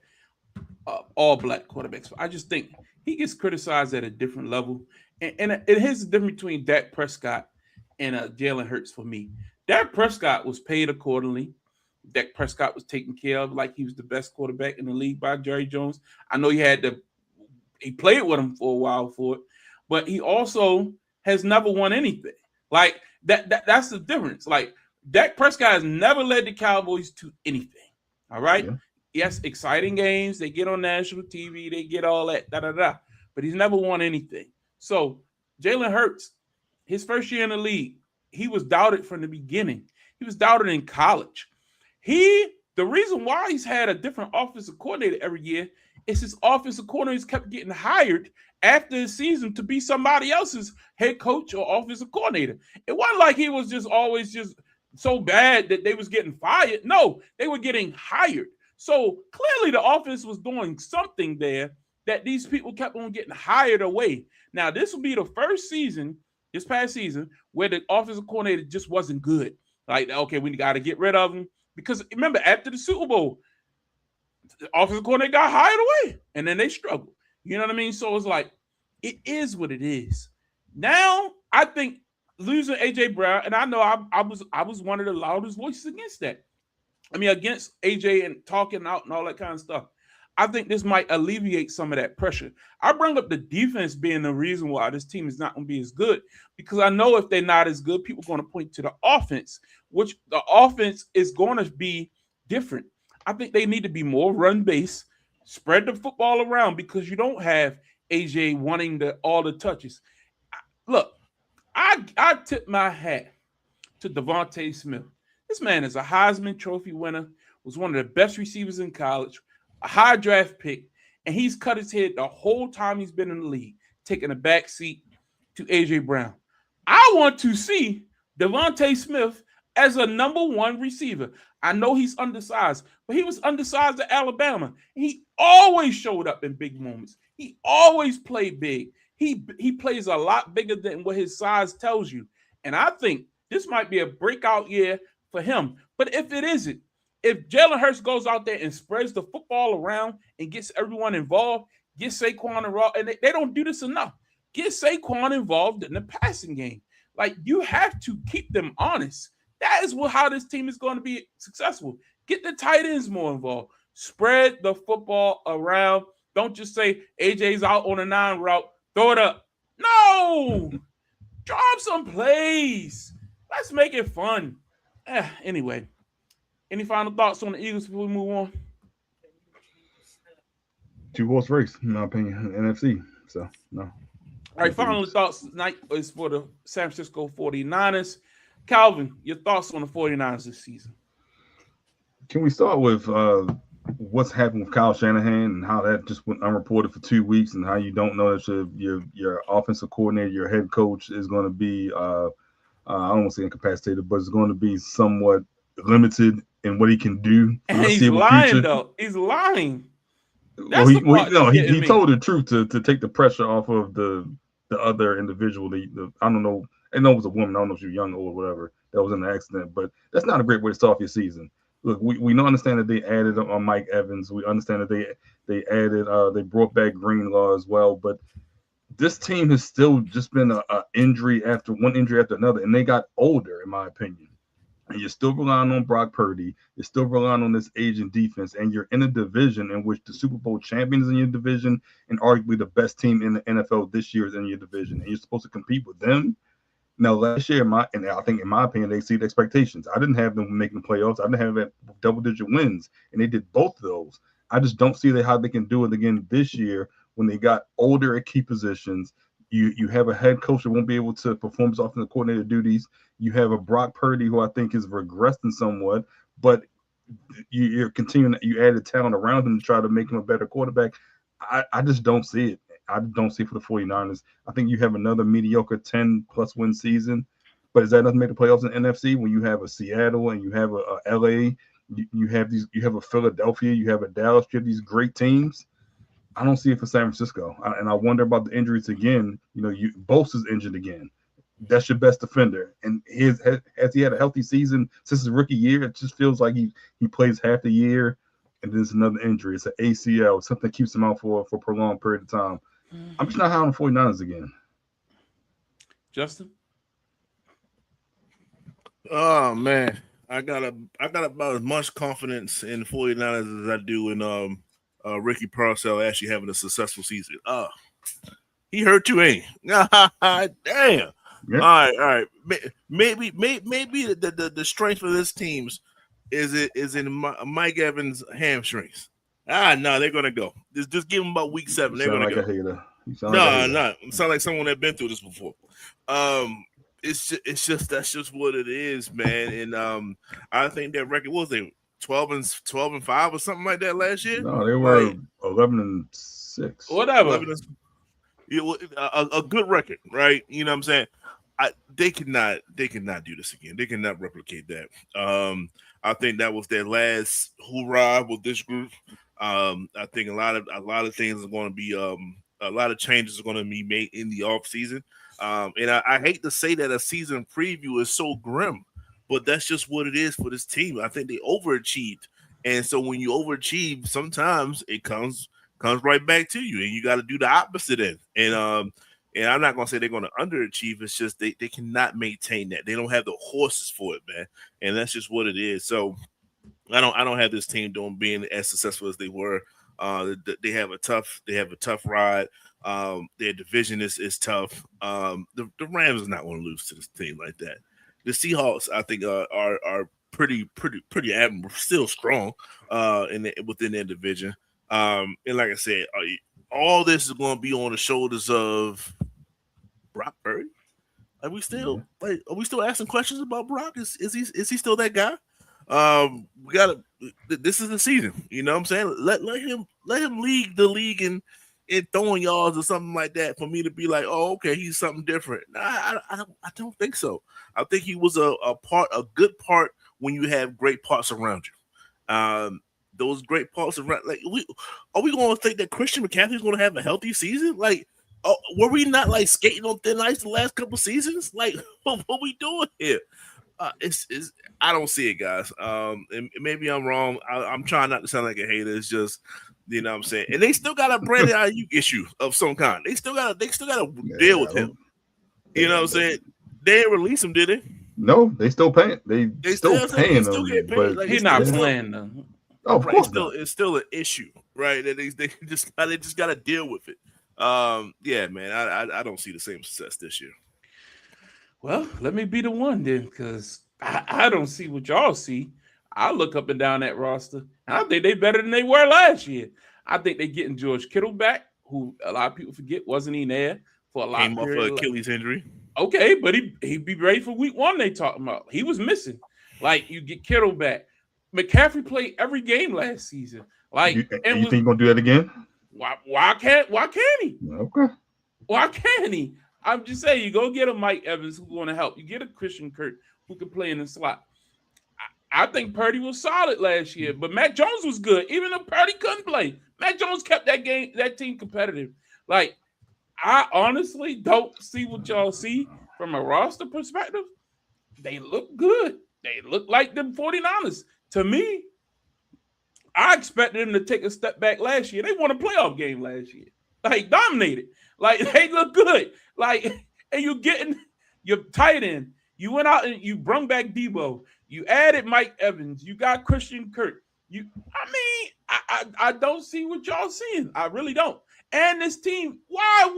A: all black quarterbacks. I just think he gets criticized at a different level. And here's the difference between Dak Prescott and Jalen Hurts for me. Dak Prescott was paid accordingly. Dak Prescott was taken care of like he was the best quarterback in the league by Jerry Jones. I know he played with him for a while for it, but he also has never won anything. Like that's the difference. Like Dak Prescott has never led the Cowboys to anything. All right. Yeah. Yes, exciting games. They get on national TV. They get all that, but he's never won anything. So Jalen Hurts, his first year in the league, he was doubted from the beginning. He was doubted in college. The reason why he's had a different offensive coordinator every year is his offensive coordinators kept getting hired after the season to be somebody else's head coach or offensive coordinator. It wasn't like he was just always just so bad that they was getting fired. No, they were getting hired. So clearly the offense was doing something there that these people kept on getting hired away. Now, this will be the first season, this past season, where the offensive coordinator just wasn't good. Like, okay, we got to get rid of him. Because remember, after the Super Bowl, the offensive coordinator got hired away, and then they struggled. You know what I mean? So it's like, it is what it is. Now, I think losing A.J. Brown, and I know I was one of the loudest voices against that. I mean, against A.J. and talking out and all that kind of stuff. I think this might alleviate some of that pressure. I bring up the defense being the reason why this team is not going to be as good, because I know if they're not as good, people are going to point to the offense, which the offense is going to be different. I think they need to be more run-based, spread the football around, because you don't have A.J. wanting all the touches. Look, I tip my hat to DeVonta Smith. This man is a Heisman Trophy winner, was one of the best receivers in college, a high draft pick, and he's cut his head the whole time he's been in the league, taking a back seat to A.J. Brown. I want to see DeVonta Smith as a number one receiver. I know he's undersized, but he was undersized at Alabama. He always showed up in big moments. He always played big. He plays a lot bigger than what his size tells you. And I think this might be a breakout year for him. But if it isn't, if Jalen Hurts goes out there and spreads the football around and gets everyone involved, gets Saquon involved, and they don't do this enough, get Saquon involved in the passing game. Like, you have to keep them honest. That is how this team is going to be successful. Get the tight ends more involved. Spread the football around. Don't just say AJ's out on a 9 route. Throw it up. No! Drop some plays. Let's make it fun. Anyway, any final thoughts on the Eagles before we move on?
C: 2-horse race, in my opinion, NFC. So, no.
A: All right, final thoughts tonight is for the San Francisco 49ers. Calvin, your thoughts on the 49ers this season?
C: Can we start with what's happened with Kyle Shanahan and how that just went unreported for 2 weeks, and how you don't know that your offensive coordinator, your head coach is going to be, I don't want to say incapacitated, but it's going to be somewhat limited in what he can do.
A: And he's lying, future. Though. He's lying.
C: Well, he told the truth to take the pressure off of the other individual. I don't know. I know it was a woman. I don't know if she was young or whatever that was in the accident, but that's not a great way to start off your season. Look, we don't understand that they added on Mike Evans. We understand that they added they brought back Greenlaw as well, but this team has still just been a injury after one injury after another, and they got older, in my opinion. And you're still relying on Brock Purdy. You're still relying on this aging defense, and you're in a division in which the Super Bowl champion is in your division, and arguably the best team in the NFL this year is in your division, and you're supposed to compete with them. Now, last year, I think in my opinion, they exceeded expectations. I didn't have them making the playoffs. I didn't have that double-digit wins, and they did both of those. I just don't see how they can do it again this year when they got older at key positions. You have a head coach that won't be able to perform his offensive coordinator duties. You have a Brock Purdy who I think is regressing somewhat, but you're continuing. You added talent around him to try to make him a better quarterback. I just don't see it. I don't see it for the 49ers. I think you have another mediocre 10-plus win season, but is that enough to make the playoffs in the NFC when you have a Seattle and you have a LA, you have a Philadelphia, you have a Dallas, you have these great teams? I don't see it for San Francisco, and I wonder about the injuries again. Bosa's injured again. that's your best defender. And has he had a healthy season since his rookie year? It just feels like he plays half the year, and there's another injury. It's an ACL, something that keeps him out for a prolonged period of time. I'm just not high on the 49ers again.
A: Justin?
B: Oh man, I got about as much confidence in the 49ers as I do in Ricky Parcell actually having a successful season. He hurt too, ain't he? Damn.
C: Yeah.
B: All right. Maybe the strength of this team's is in Mike Evans' hamstrings. No, they're gonna go. Just give them about week 7. They're gonna go.
C: A hater.
B: No. Sound like someone that been through this before. It's just that's just what it is, man. And I think that record was they 12-5 or something like that last year.
C: No, they were 11-6.
A: Whatever.
B: A good record, right? You know what I'm saying? They cannot do this again. They cannot replicate that. I think that was their last hoorah with this group. I think a lot of things are going to be a lot of changes are going to be made in the off season. And I hate to say that a season preview is so grim, but that's just what it is for this team. I think they overachieved, and so when you overachieve, sometimes it comes right back to you, and you got to do the opposite end. And I'm not gonna say they're gonna underachieve. It's just they cannot maintain that. They don't have the horses for it, man, and that's just what it is. So I don't have this team being as successful as they were. They have a tough ride. Their division is tough. The Rams is not going to lose to this team like that. The Seahawks, I think, are pretty admirable, still strong within their division. And like I said, all this is going to be on the shoulders of Brock Purdy. Are we still asking questions about Brock? Is he still that guy? We gotta. This is the season. You know what I'm saying? Let him lead the league in throwing yards or something like that for me to be like, oh, okay, he's something different. I don't think so. I think he was a good part when you have great parts around you. Those great parts around, like, are we going to think that Christian McCaffrey's going to have a healthy season? Like, were we not like skating on thin ice the last couple seasons? Like, what we doing here? I don't see it, guys. And maybe I'm wrong. I'm trying not to sound like a hater. It's just, you know what I'm saying. And they still got a Brandon Ayuk issue of some kind. They still got to deal with him. You know what I'm saying? They didn't release him, did they?
C: No, they still paying. They still paying him. But
A: like, he's not playing them.
C: Oh, of course
B: it's still an issue, right? That they just got to deal with it. Yeah, man. I don't see the same success this year.
A: Well, let me be the one then, because I don't see what y'all see. I look up and down that roster, and I think they better than they were last year. I think they're getting George Kittle back, who a lot of people forget wasn't even there for a lot of
B: period. Came off Achilles injury.
A: Okay, but he'd be ready for week 1. They talking about he was missing. Like, you get Kittle back. McCaffrey played every game last season. Like,
C: you think he's gonna do that again?
A: Why can't he?
C: Okay.
A: Why can't he? I'm just saying, you go get a Mike Evans who's going to help. You get a Christian Kirk who can play in the slot. I think Purdy was solid last year, but Mac Jones was good. Even if Purdy couldn't play, Mac Jones kept that team competitive. Like, I honestly don't see what y'all see from a roster perspective. They look good. They look like them 49ers. To me, I expected them to take a step back last year. They won a playoff game last year. Like, dominated. Like, they look good. Like, and you're getting your tight end. You went out and you brung back Debo. You added Mike Evans. You got Christian Kirk. I don't see what y'all seeing. I really don't. And this team, why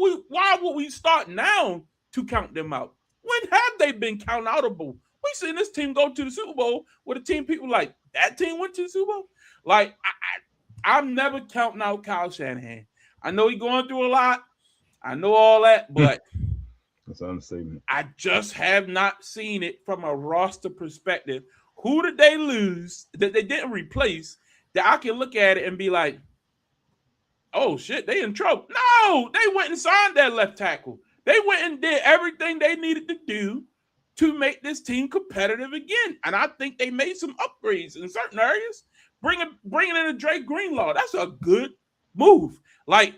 A: would we start now to count them out? When have they been count outable? We seen this team go to the Super Bowl with a team people like, that team went to the Super Bowl? Like, I'm never counting out Kyle Shanahan. I know he's going through a lot. I know all that, but
C: that's an understatement.
A: I just have not seen it from a roster perspective. Who did they lose that they didn't replace that I can look at it and be like, oh, shit, they in trouble? No, they went and signed that left tackle. They went and did everything they needed to do to make this team competitive again. And I think they made some upgrades in certain areas. Bringing in a Drake Greenlaw, that's a good move. Like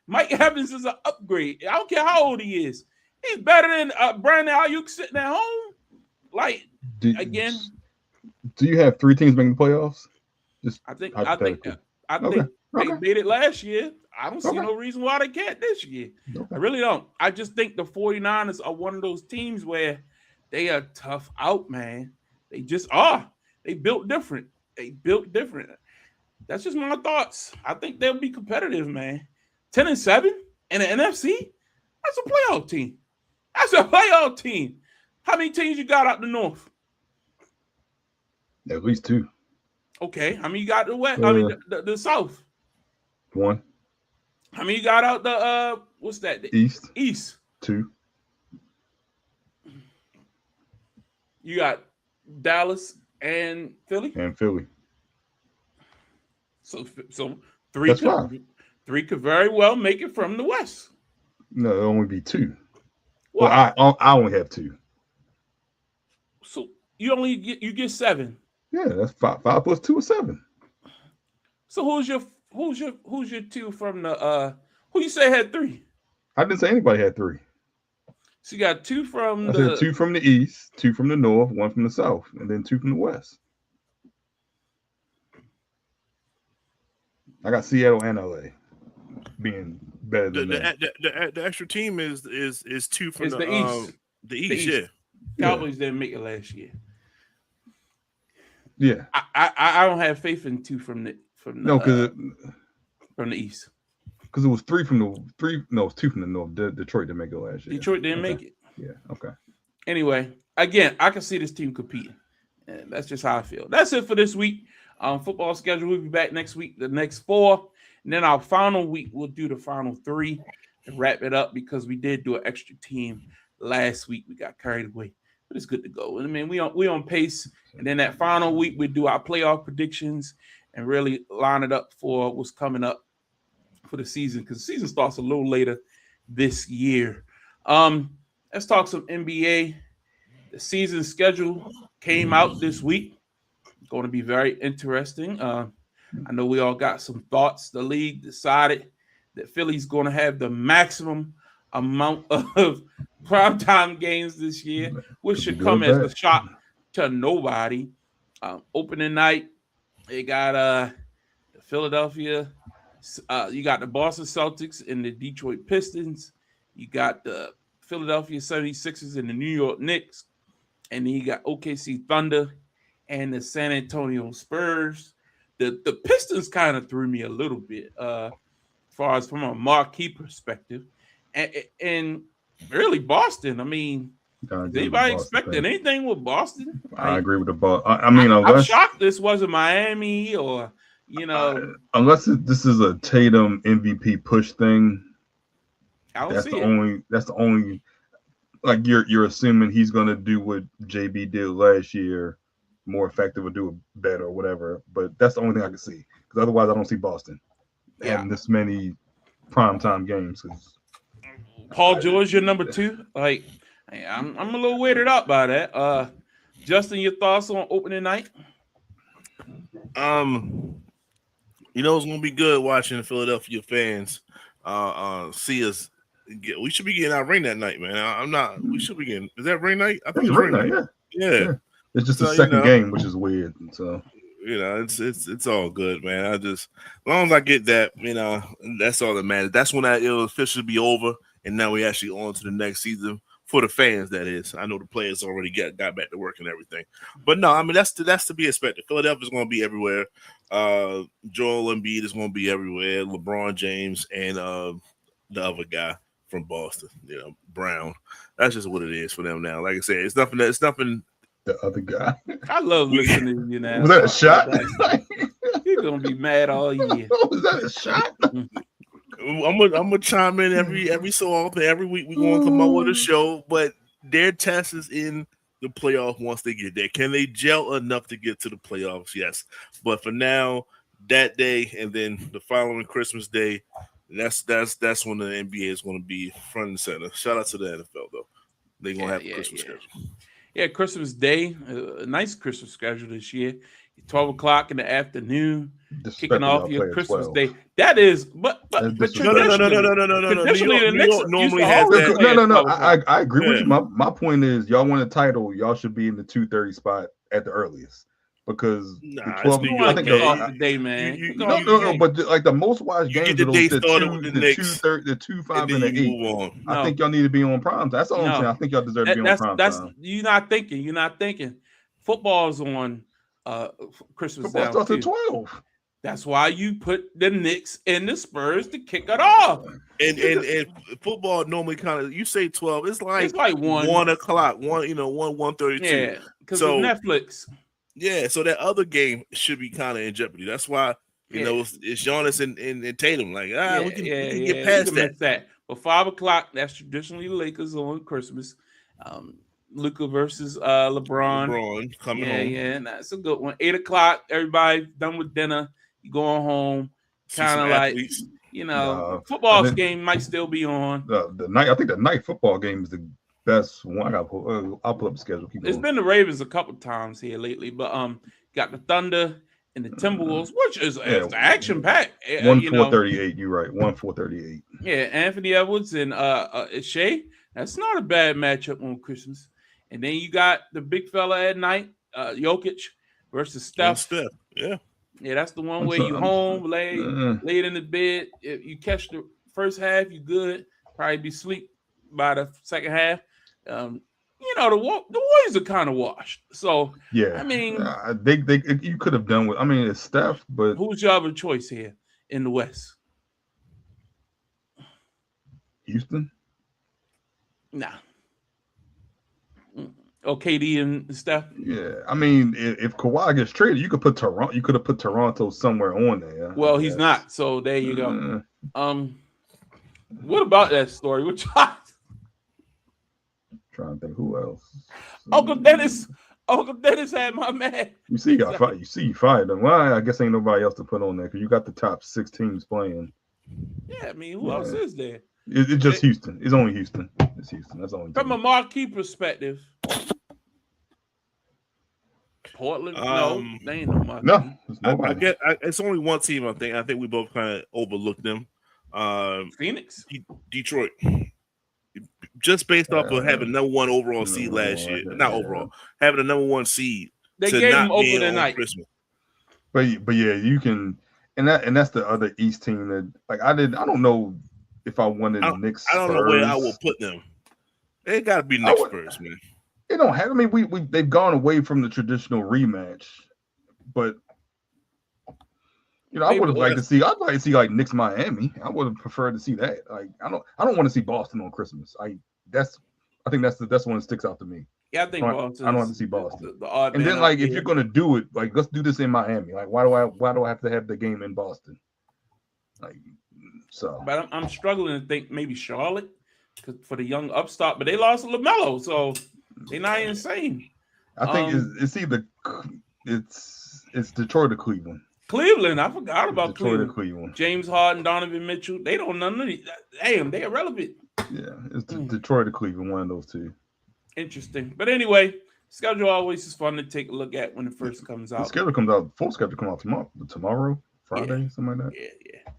A: Mike Evans is an upgrade. I don't care how old he is. He's better than Brandon Ayuk sitting at home. Like again,
C: do you have 3 teams making the playoffs? Just
A: I think
C: hypothetically.
A: they made it last year. I don't see
C: Okay.
A: no reason why they can't this year.
C: Okay.
A: I really don't. I just think the 49ers are one of those teams where they are tough out, man. They just are. They built different. That's just my thoughts. I think they'll be competitive, man. 10-7 in the NFC. That's a playoff team. How many teams you got out the North?
C: At least 2.
A: Okay. How many you got the West? I mean the South.
C: 1.
A: How many you got out the what's that? The
C: East. 2.
A: You got Dallas and Philly. So 3
C: That's 5.
A: 3 could very well make it from the West.
C: No, it'll only be 2.
A: Why?
C: Well, I only have 2.
A: So you get 7.
C: Yeah, that's 5 plus 2 is 7.
A: So who's your 2 from the who you say had 3?
C: I didn't say anybody had 3.
A: So you got 2 from
C: I said 2 from the East, 2 from the North, 1 from the South, and then 2 from the West. I got Seattle and LA being better than
B: the extra team is 2 from
A: the East.
B: The East, yeah.
A: Cowboys didn't make it last year.
C: Yeah.
A: I don't have faith in 2 from the from the East.
C: Because it was 3 from the 3. No, it was 2 from the North. Detroit didn't make it last year.
A: Detroit didn't make it.
C: Yeah. Okay.
A: Anyway, again, I can see this team competing, and that's just how I feel. That's it for this week. Football schedule. We'll be back next week, the next 4, and then our final week we'll do the final 3 and wrap it up because we did do an extra team last week. We got carried away, but it's good to go. I mean, we on pace, and then that final week we do our playoff predictions and really line it up for what's coming up for the season because the season starts a little later this year. Let's talk some NBA. The season schedule came out this week. Going to be very interesting. I know we all got some thoughts. The league decided that Philly's going to have the maximum amount of primetime games this year, which should come as a shock to nobody. Opening night, they got the Philadelphia. You got the Boston Celtics and the Detroit Pistons. You got the Philadelphia 76ers and the New York Knicks. And then you got OKC Thunder and the San Antonio Spurs. The Pistons kind of threw me a little bit as far as from a marquee perspective. And really Boston. I mean, did anybody expecting anything with Boston?
C: I agree with the Boston. I mean,
A: I'm shocked this wasn't Miami or,
C: unless this is a Tatum MVP push thing. That's the only like you're assuming he's gonna do what JB did last year, more effective or do it better or whatever. But that's the only thing I can see because otherwise I don't see Boston having this many primetime games.
A: Paul George, your number 2. Like, I'm a little weirded out by that. Justin, your thoughts on opening night?
B: It's gonna be good watching the Philadelphia fans see us. We should be getting our ring that night, man. We should be getting. Is that ring night? I think it's ring night. Yeah.
C: It's just the second game, which is weird. So
B: it's all good, man. As long as I get that, that's all that matters. That's when it'll officially be over, and now we actually on to the next season for the fans. That is, I know the players already got back to work and everything, but no, I mean that's to be expected. Philadelphia's going to be everywhere. Joel Embiid is going to be everywhere. LeBron James and the other guy from Boston, Brown. That's just what it is for them now. Like I said, it's nothing.
C: The other guy.
A: I love listening to you now.
C: Was that a shot?
A: You're gonna be mad all year.
C: Was that a shot?
B: I'm gonna chime in every so often. Every week we're gonna come out with a show, but their test is in the playoff once they get there. Can they gel enough to get to the playoffs? Yes. But for now, that day and then the following Christmas Day, that's when the NBA is going to be front and center. Shout out to the NFL though. They're going to have a Christmas schedule.
A: Yeah, Christmas Day, a nice Christmas schedule this year. 12 o'clock in the afternoon, kicking
C: Disrespectful
A: off
C: y'all
A: your
C: play at
A: Christmas
C: 12.
A: day. That is, but
C: That's
B: No, no, no, no, no, no, no, no, no.
A: traditionally, the
B: New
A: Knicks
B: York
A: used
B: normally
A: to
B: has
A: always
B: that.
A: play at
C: No.
A: 12 o'clock.
C: I agree with
B: Yeah.
C: you. My point is, y'all win a title, y'all should be in the 2:30 spot at the earliest because
B: Nah,
C: the
B: it's
C: 12.
B: New
A: You
B: York,
A: want
C: I
A: to
C: think
A: kick
B: man.
A: off
C: the,
A: the day, man.
B: you-
A: Kick
B: you-
A: off
C: no,
A: the day.
C: but like the most watched
B: You
C: games
B: get
C: are
B: the
C: those
B: day started with the Knicks,
C: 2:30, the 2, 5,
B: and
C: and
B: then
C: the
B: you
C: 8.
B: move on.
C: I
A: No.
C: think y'all need to be on prime. That's all I'm
A: No.
C: saying. I think y'all deserve to be on prime
A: That's
C: time.
A: you're not thinking. You're not thinking. Football's on Christmas
C: Football
A: down
C: starts
A: too.
C: at 12.
A: That's why you put the Knicks and the Spurs to kick it off.
B: And football normally kind of, you say 12, it's like
A: 1
B: o'clock, 1:32.
A: Yeah, because
B: So-
A: of Netflix.
B: Yeah, so that other game should be kind of in jeopardy. That's why you know it's Giannis and Tatum. Like, we can get past
A: you can
B: that.
A: miss that. But 5 o'clock, that's traditionally the Lakers on Christmas. Luka versus LeBron.
B: LeBron coming
A: Yeah,
B: home.
A: yeah, that's a good one. 8 o'clock, everybody done with dinner. You going home.
B: See
A: Kind
B: some
A: of like,
B: athletes.
A: football
C: and then-
A: game might still be on.
C: The night, I think the night football game is the best one. I'll pull up the schedule. Keep
A: It's
C: going.
A: been the Ravens a couple times here lately, but got the Thunder and the Timberwolves, which is it's action packed.
C: 1-4-38. You're right. 1-4-38.
A: Yeah, Anthony Edwards and Shea. That's not a bad matchup on Christmas. And then you got the big fella at night, Jokic versus Steph.
B: Yeah.
A: Yeah, that's the one where you home, laid in the bed. If you catch the first half, you good. Probably be asleep by the second half. The Warriors are kind of washed. So
C: Yeah,
A: I mean,
C: they you could have done with. I mean, it's Steph, but
A: who's your other choice here in the West?
C: Houston.
A: Nah. KD and Steph.
C: Yeah, I mean, if Kawhi gets traded, you could put Toronto. You could have put Toronto somewhere on there.
A: Well, he's not. So there you go. What about that story? Which
C: trying to think who else.
A: Uncle Dennis had my man.
C: You see, you fired them. Well, I guess ain't nobody else to put on there because you got the top 6 teams playing.
A: Yeah, I mean, who else is there?
C: It's just Houston. It's only Houston. It's Houston. That's the only.
A: From a marquee perspective, Portland. No, they ain't no marquee.
C: No, it's nobody.
B: I get. It's only one team. I think we both kind of overlooked them.
A: Phoenix,
B: Detroit. Just based off of having number 1 overall seed last year, not overall, having a number 1 seed.
A: They gave them opening night.
B: Christmas.
C: But yeah, you can, and that's the other East team that I don't know if I wanted Knicks.
B: I don't know where I will put them. They got to be Knicks first, man.
C: They don't have. I mean, they've gone away from the traditional rematch, but I would have liked to see. I'd like to see like Knicks Miami. I would have preferred to see that. Like I don't want to see Boston on Christmas. I think that's the one that sticks out to me.
A: Yeah, I think Boston.
C: I don't have to see Boston.
A: The odd
C: and
A: man
C: then like
A: out
C: if you're gonna do it, like let's do this in Miami. Like why do I have to have the game in Boston? Like so.
A: But I'm struggling to think maybe Charlotte for the young upstart, but they lost LaMelo, so they're not insane.
C: I think it's either it's Detroit or Cleveland.
A: Cleveland, I forgot about
C: Detroit
A: Cleveland.
C: or Cleveland.
A: James Harden, Donovan Mitchell, they don't none of these. Damn, they irrelevant.
C: Yeah, it's Detroit or Cleveland, one of those two.
A: Interesting. But anyway, schedule always is fun to take a look at when it first comes out.
C: The schedule comes out, full schedule comes out tomorrow, Friday, something like that.
A: Yeah.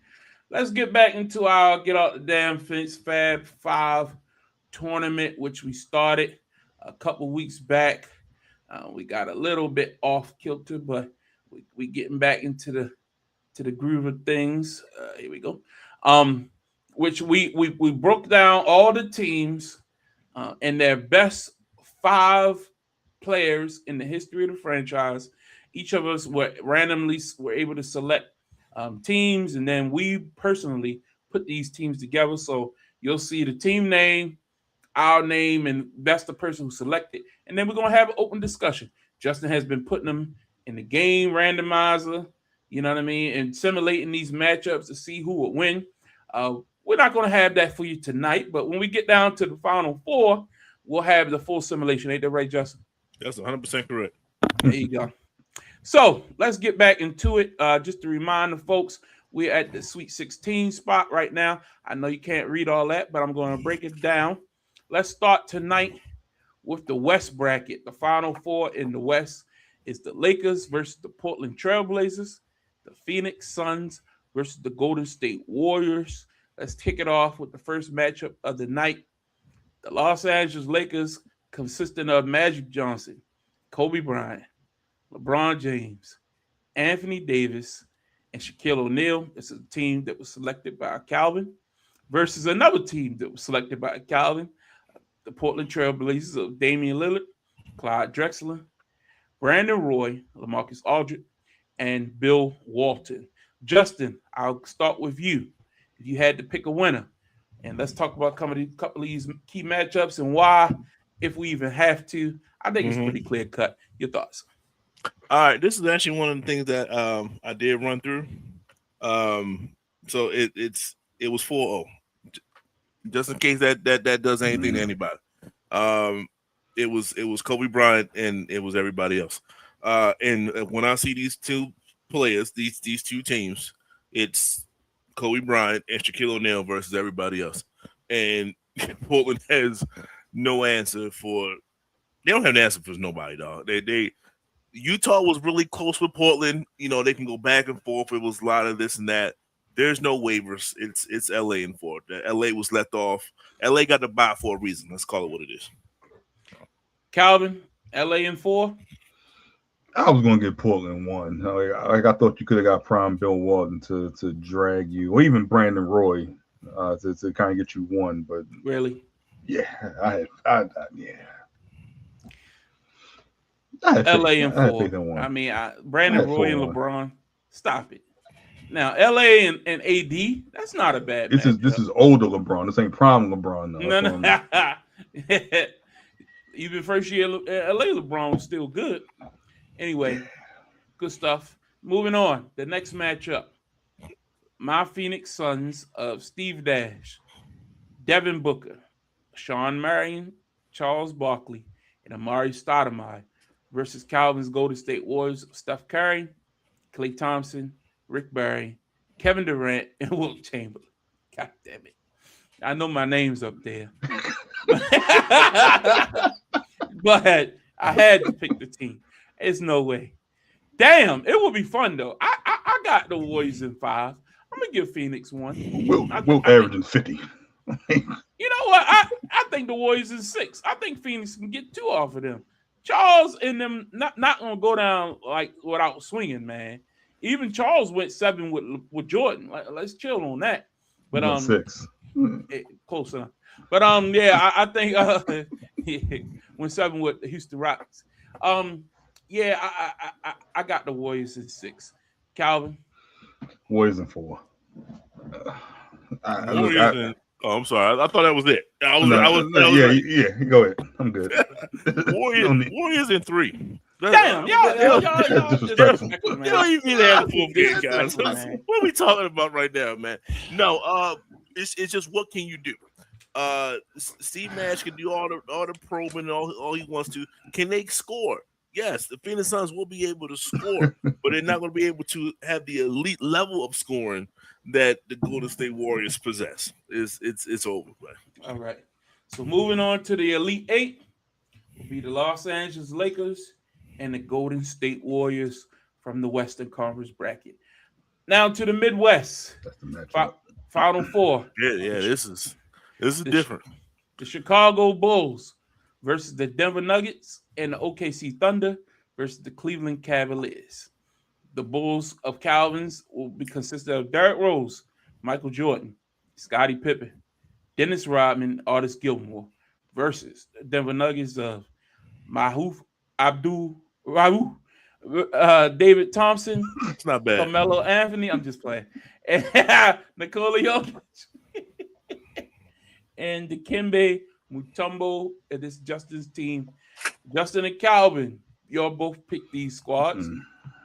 A: Let's get back into our Get Out the Damn Fence Fab 5 tournament, which we started a couple weeks back. We got a little bit off kilter, but we getting back into the groove of things. Here we go. Which we broke down all the teams and their best 5 players in the history of the franchise. Each of us were able to select teams, and then we personally put these teams together. So you'll see the team name, our name, and that's the person who selected. And then we're going to have an open discussion. Justin has been putting them in the game randomizer, you know what I mean, and simulating these matchups to see who will win. We're not going to have that for you tonight, but when we get down to the final 4, we'll have the full simulation. Ain't that right, Justin?
B: That's 100% correct.
A: There you go. So let's get back into it. Just to remind the folks, we're at the Sweet 16 spot right now. I know you can't read all that, but I'm going to break it down. Let's start tonight with the West bracket. The final 4 in the West is the Lakers versus the Portland Trailblazers, the Phoenix Suns versus the Golden State Warriors. Let's kick it off with the first matchup of the night. The Los Angeles Lakers, consisting of Magic Johnson, Kobe Bryant, LeBron James, Anthony Davis, and Shaquille O'Neal. It's a team that was selected by Calvin versus another team that was selected by Calvin, the Portland Trailblazers of Damian Lillard, Clyde Drexler, Brandon Roy, LaMarcus Aldridge, and Bill Walton. Justin, I'll start with you. If you had to pick a winner, and let's talk about a couple of these key matchups and why, if we even have to. I think it's pretty clear cut. Your thoughts?
B: All right, this is actually one of the things that I did run through. So it was 4-0, just in case that does anything to anybody. It was Kobe Bryant and it was everybody else. And when I see these two players, these two teams, it's Kobe Bryant and Shaquille O'Neal versus everybody else. And Portland has no answer for. They don't have an answer for nobody, dog. They Utah was really close with Portland. You know, they can go back and forth. It was a lot of this and that. There's no waivers. It's LA in 4. LA was left off. LA got the bye for a reason. Let's call it what it is.
A: Calvin, LA in 4.
C: I was going to get Portland 1. Like I thought you could have got prime Bill Walton to drag you, or even Brandon Roy to kind of get you 1. But
A: really,
C: yeah, I had
A: LA in 4. Brandon Roy and LeBron. Stop it. Now, LA and AD, that's not a bad matchup.
C: This is older LeBron. This ain't prime LeBron.
A: No. Even first year LA LeBron was still good. Anyway, good stuff. Moving on. The next matchup. My Phoenix Suns of Steve Nash, Devin Booker, Sean Marion, Charles Barkley, and Amari Stoudemire versus Calvin's Golden State Warriors of Steph Curry, Klay Thompson, Rick Barry, Kevin Durant, and Wilt Chamberlain. God damn it. I know my name's up there. But I had to pick the team. It's no way. Damn, it will be fun, though. I got the Warriors in 5. I'm going to give Phoenix 1.
C: Wilt averaging 50.
A: You know what? I think the Warriors in 6. I think Phoenix can get 2 off of them. Charles and them not going to go down like without swinging, man. Even Charles went 7 with Jordan. Let's chill on that. But
C: 6.
A: Close enough. But yeah, I think went 7 with the Houston Rockets. Yeah, I got the Warriors in 6. Calvin?
C: Warriors in 4.
B: I'm sorry. I thought that was it.
C: Yeah. Go ahead. I'm good.
B: Warriors in 3.
A: Damn, y'all
B: disrespectful. You don't even need to have a full game, guys. What are we talking about right now, man? No, it's just what can you do? Steve Nash can do all the probing and all he wants to. Can they score? Yes, the Phoenix Suns will be able to score, but they're not going to be able to have the elite level of scoring that the Golden State Warriors possess. It's over, man.
A: All right. So moving on to the Elite 8 will be the Los Angeles Lakers and the Golden State Warriors from the Western Conference bracket. Now to the Midwest.
C: That's the matchup.
A: Final 4.
B: Yeah. This is different.
A: The Chicago Bulls versus the Denver Nuggets and the OKC Thunder versus the Cleveland Cavaliers. The Bulls of Calvin's will be consisted of Derrick Rose, Michael Jordan, Scottie Pippen, Dennis Rodman, Artis Gilmore versus the Denver Nuggets of Mahmoud Abdul-Rauf, David Thompson,
B: it's not bad.
A: Carmelo Anthony, I'm just playing, and Nikola Jokic, and Dikembe Mutombo, and this Justin's team. Justin and Calvin, y'all both pick these squads.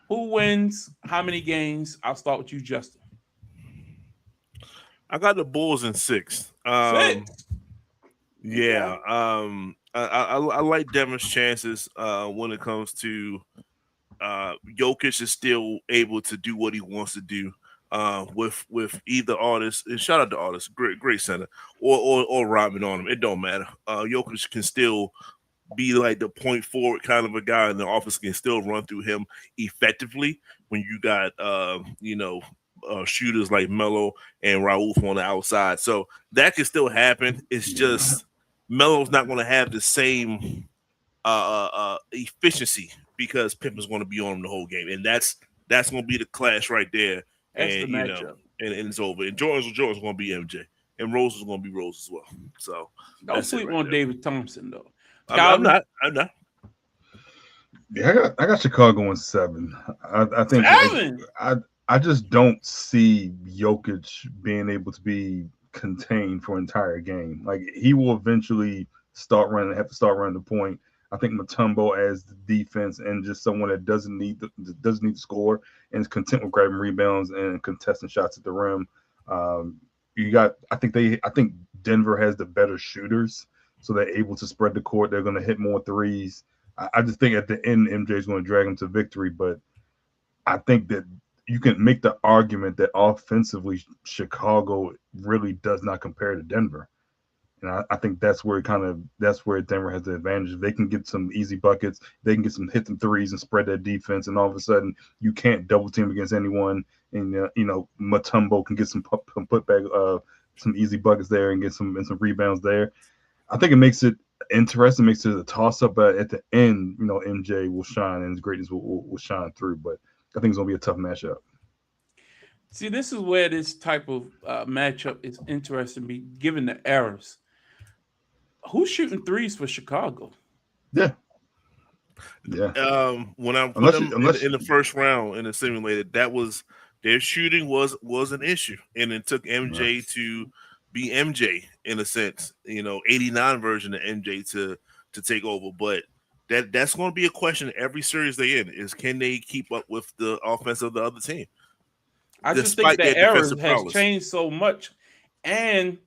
A: Who wins? How many games? I'll start with you, Justin.
B: I got the Bulls in 6.
A: 6?
B: Yeah. I like Denver's chances when it comes to Jokic is still able to do what he wants to do with either Artist, and shout out to Artist, great center, or Rodman on him. It don't matter. Jokic can still be like the point forward kind of a guy, and the offense can still run through him effectively when you got shooters like Melo and Raul on the outside. So that can still happen. It's just Melo's not going to have the same efficiency because Pimpin's going to be on him the whole game, and that's going to be the clash right there.
A: That's
B: And
A: the matchup.
B: and it's over. And Jordan's going to be MJ, and Rose is going to be Rose as well. So
A: don't sleep on David Thompson though.
B: I'm not.
C: Yeah, I got Chicago in 7. I think
A: 7?
C: I just don't see Jokic being able to be contained for an entire game. Like he will eventually have to start running the point. I think Mutombo as the defense and just someone that doesn't need to score and is content with grabbing rebounds and contesting shots at the rim. I think Denver has the better shooters, so they're able to spread the court. They're going to hit more threes. I just think at the end, MJ is going to drag them to victory. But I think that you can make the argument that offensively, Chicago really does not compare to Denver. And I think that's where Denver has the advantage. If they can get some easy buckets, they can hit some threes and spread their defense. And all of a sudden, you can't double team against anyone. And Mutombo can get some putback, some easy buckets there and get some rebounds there. I think it makes it interesting, makes it a toss up. But at the end, MJ will shine and his greatness will shine through. But I think it's gonna be a tough matchup.
A: See, this is where this type of matchup is interesting, given the errors. Who's shooting threes for Chicago?
C: Yeah.
B: When I put them in the first round in the simulated, their shooting was an issue, and it took MJ to be MJ in a sense. 89 version of MJ to take over, but that's going to be a question every series they in is can they keep up with the offense of the other team?
A: I just think the errors has changed so much, and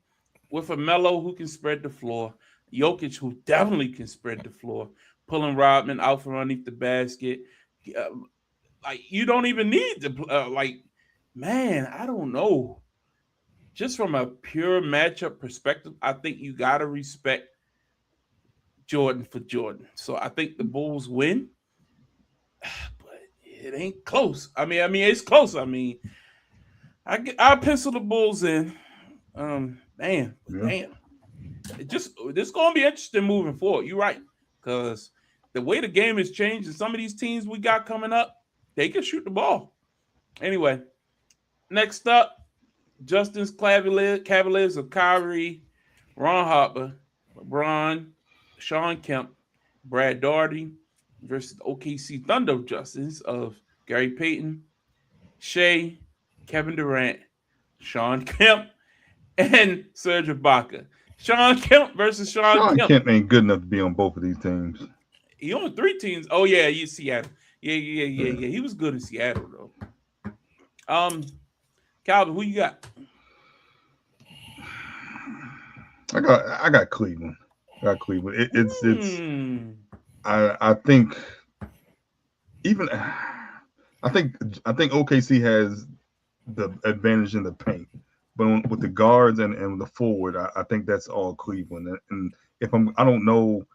A: with a Melo who can spread the floor, Jokic who definitely can spread the floor, pulling Rodman out from underneath the basket, you don't even need to man. I don't know. Just from a pure matchup perspective, I think you got to respect Jordan for Jordan. So I think the Bulls win, but it ain't close. I mean, it's close. I mean, I pencil the Bulls in. Damn. This gonna be interesting moving forward. You're right, because the way the game has changed, and some of these teams we got coming up, they can shoot the ball. Anyway, next up, Justin's Cavaliers of Kyrie, Ron Harper, LeBron, Sean Kemp, Brad Daugherty versus OKC Thunder Justice of Gary Payton, Shea, Kevin Durant, Sean Kemp, and Serge Ibaka. Sean Kemp versus Sean Kemp.
C: Kemp ain't good enough to be on both of these teams.
A: He on 3 teams. Oh yeah, you Seattle. Yeah. He was good in Seattle though. Calvin, who you got?
C: I got Cleveland. I think OKC has the advantage in the paint, but with the guards and the forward, I think that's all Cleveland. And I don't know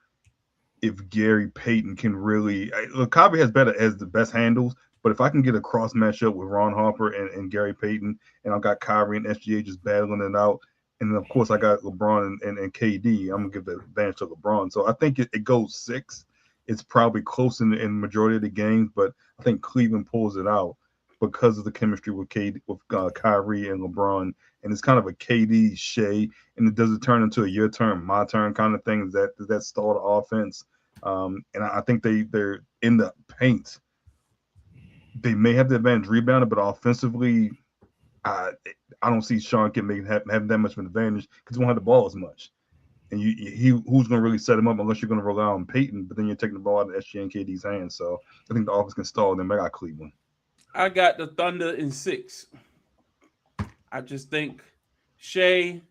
C: if Gary Payton can really. Kyrie has the best handles, but if I can get a cross matchup with Ron Harper and Gary Payton, and I got Kyrie and SGA just battling it out, and then of course I got LeBron and KD, I'm gonna give the advantage to LeBron. So I think it goes 6. It's probably close in the majority of the games, but I think Cleveland pulls it out because of the chemistry with Kyrie and LeBron, and it's kind of a KD Shea, and it doesn't turn into a your turn, my turn kind of thing. That stall the offense, and I think they're in the paint. They may have the advantage rebounding, but offensively, I don't see Sean Kemp having that much of an advantage because he won't have the ball as much. And who's going to really set him up unless you're going to rely on Peyton, but then you're taking the ball out of SGA and KD's hands. So I think the offense can stall them. I got Cleveland.
A: I got the Thunder in 6. I just think Shea,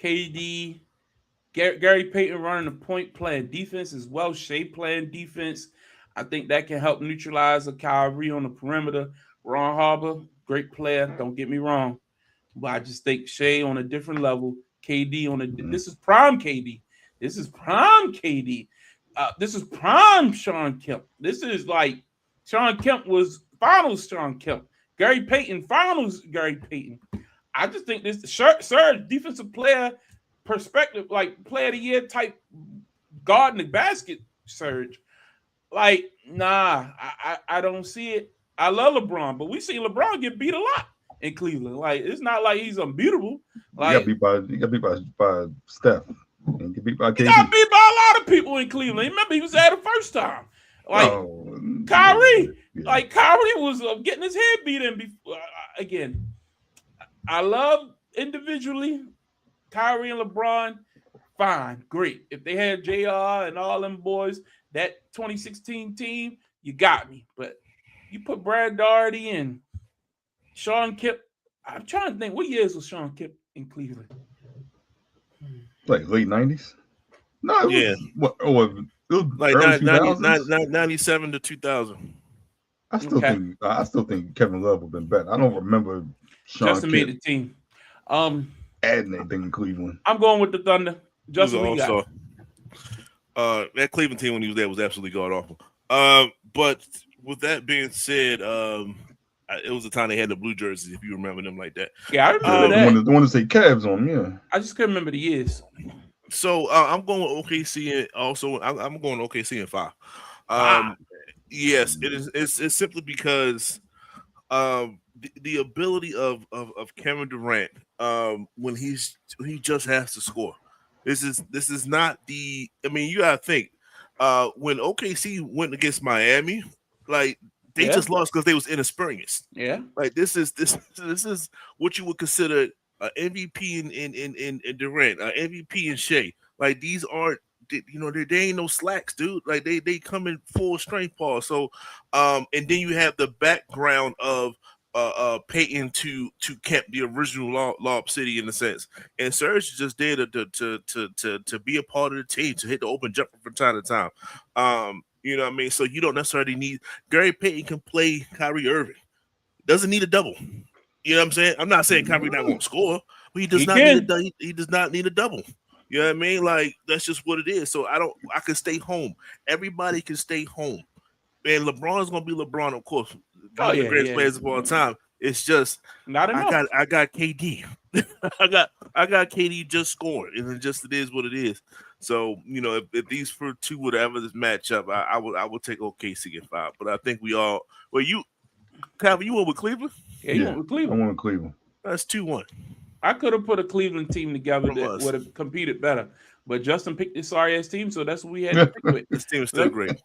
A: KD, Gary Payton running the point, playing defense as well. Shea playing defense. I think that can help neutralize a Kyrie on the perimeter. Ron Harper, great player. Don't get me wrong. But I just think Shea on a different level. KD on this is prime KD. This is prime Sean Kemp. This is like Sean Kemp was finals Sean Kemp. Gary Payton, finals Gary Payton. I just think this Serge defensive player perspective, like player of the year type guard in the basket, Serge. Like, nah, I don't see it. I love LeBron, but we see LeBron get beat a lot in Cleveland. Like, it's not like he's unbeatable. Like,
C: he got beat by Steph. And get beat by KD.
A: He got beat by a lot of people in Cleveland. Remember, he was there the first time. Like Kyrie, Kyrie was getting his head beat in. Before, again, I love individually Kyrie and LeBron. Fine, great. If they had JR and all them boys, that 2016 team, you got me. But you put Brad Daugherty and Sean Kemp. I'm trying to think, what years was Sean Kemp in Cleveland?
C: Like late 90s? No, it was
B: like
C: early
B: 97 to 2000.
C: I still think Kevin Love would have been better. I don't remember Sean
A: Justin
C: Kemp
A: made the team.
C: adding anything in Cleveland.
A: I'm going with the Thunder. Justin, we got
B: that Cleveland team when he was there was absolutely god awful. But with that being said, it was the time they had the blue jerseys, if you remember them like that.
A: Yeah, I remember that.
C: The one to say Cavs on, yeah.
A: I just couldn't remember the years.
B: So I'm going with OKC, and also I'm going OKC in 5. Yes, it is. It's simply because the ability of Kevin Durant when he just has to score. This is not the. I mean, you gotta think when OKC went against Miami, like. They just lost because they was inexperienced.
A: Yeah, like
B: this is what you would consider an MVP in Durant, an MVP in Shea. Like these aren't, they ain't no slacks, dude. Like they come in full strength, Paul. So, and then you have the background of Peyton to Kemp, the original Lob City in a sense, and Serge just there to be a part of the team, to hit the open jumper from time to time. You know what I mean? So you don't necessarily need Gary Payton can play Kyrie Irving. Doesn't need a double. You know what I'm saying? I'm not saying Kyrie not going to score, but he does not need a double. You know what I mean? Like that's just what it is. So I can stay home. Everybody can stay home. And LeBron is going to be LeBron, of course. One of the greatest players of all time. It's just
A: not enough.
B: I got KD. I got KD just scoring, and it is what it is. So if these two would ever match up, I would take OKC in 5. But I think we all. Well, Calvin, you went with Cleveland?
A: Yeah, you went with Cleveland.
C: I went with Cleveland.
B: That's 2-1.
A: I could have put a Cleveland team together that would have competed better, but Justin picked this sorry ass team, so that's what we had to pick with.
B: This team is still great.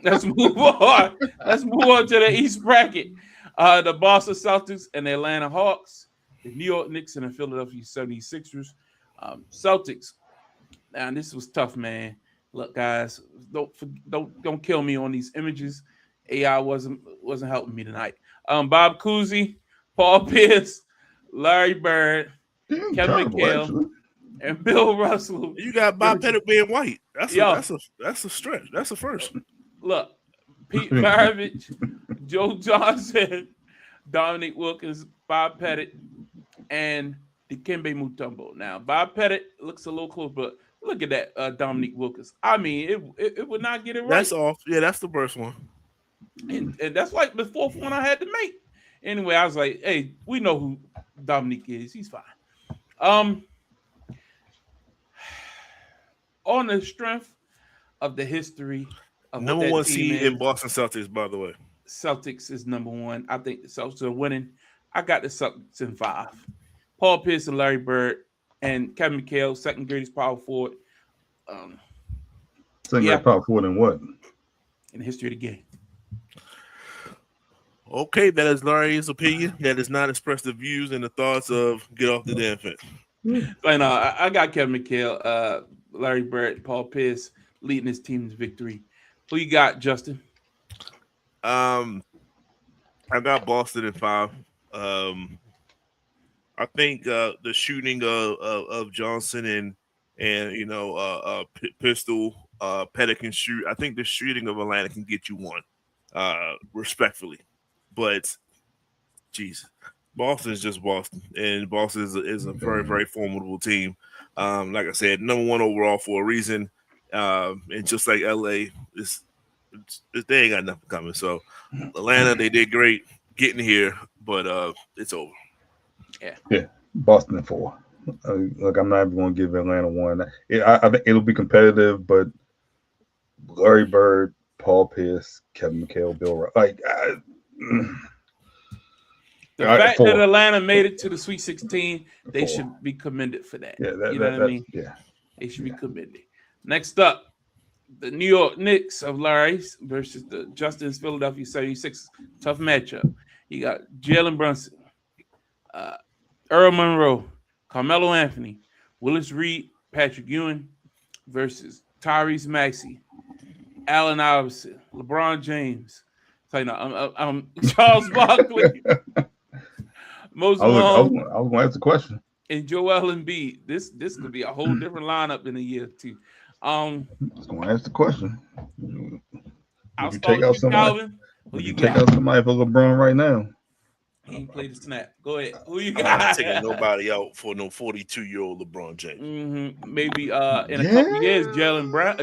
A: Let's move on. Let's move on to the East bracket. The Boston Celtics and the Atlanta Hawks, the New York Knicks and the Philadelphia 76ers. Celtics. Now this was tough, man. Look, guys, don't kill me on these images. AI wasn't helping me tonight. Bob Cousy, Paul Pierce, Larry Bird, Kevin McHale, and Bill Russell.
B: You got Bob Pettit being white. That's a stretch. That's a first.
A: Look, Pete Maravich, Joe Johnson, Dominique Wilkins, Bob Pettit, and Dikembe Mutombo. Now, Bob Pettit looks a little close, but look at that Dominique Wilkins. I mean, it would not get it right.
B: That's off. Yeah, that's the first one.
A: And that's like the fourth one I had to make. Anyway, I was like, hey, we know who Dominique is. He's fine. On the strength of the history of
B: number one seed in Boston Celtics, by the way.
A: Celtics is number one. I think the Celtics are winning. I got the Celtics in 5. Paul Pierce and Larry Bird and Kevin McHale, second greatest power forward.
C: Second greatest power forward in what?
A: In the history of the game.
B: Okay, that is Larry's opinion. That does not express the views and the thoughts of Get Off the Damn Fence.
A: But I got Kevin McHale, Larry Bird, Paul Pierce leading his team's victory. Who you got, Justin?
B: I got Boston in 5. I think the shooting of Johnson and Pistol, Pettit can shoot. I think the shooting of Atlanta can get you one, respectfully. But, geez, Boston is just Boston, and Boston is a very, very formidable team. Like I said, number one overall for a reason. And just like LA, they ain't got nothing coming. So Atlanta, they did great getting here, but it's over.
C: Yeah, Boston 4. Look, I'm not even going to give Atlanta 1. I think it'll be competitive, but Larry Bird, Paul Pierce, Kevin McHale, Bill Russell,
A: The fact
C: 4.
A: that Atlanta made it to the Sweet 16, they
C: 4.
A: should be commended for that.
C: Yeah,
A: You know what I mean?
C: Yeah,
A: They should be commended. Next up, the New York Knicks of Larry's versus the Justin's Philadelphia 76. Tough matchup. You got Jalen Brunson, Earl Monroe, Carmelo Anthony, Willis Reed, Patrick Ewing versus Tyrese Maxey, Allen Iverson, LeBron James, Charles Barkley, Moses Malone,
C: I was going to ask the question.
A: and Joel Embiid. This could be a whole different lineup in a year or two.
C: I was going to ask the question.
A: I'll
C: Would you
A: start
C: take out
A: with you,
C: somebody?
A: Calvin.
C: Would you take out somebody for LeBron right now?
A: He ain't played the snap. Go ahead. Who you
B: I'm
A: got?
B: not taking nobody out for no 42-year-old LeBron James.
A: Mm-hmm. Maybe in a couple years, Jalen Brown.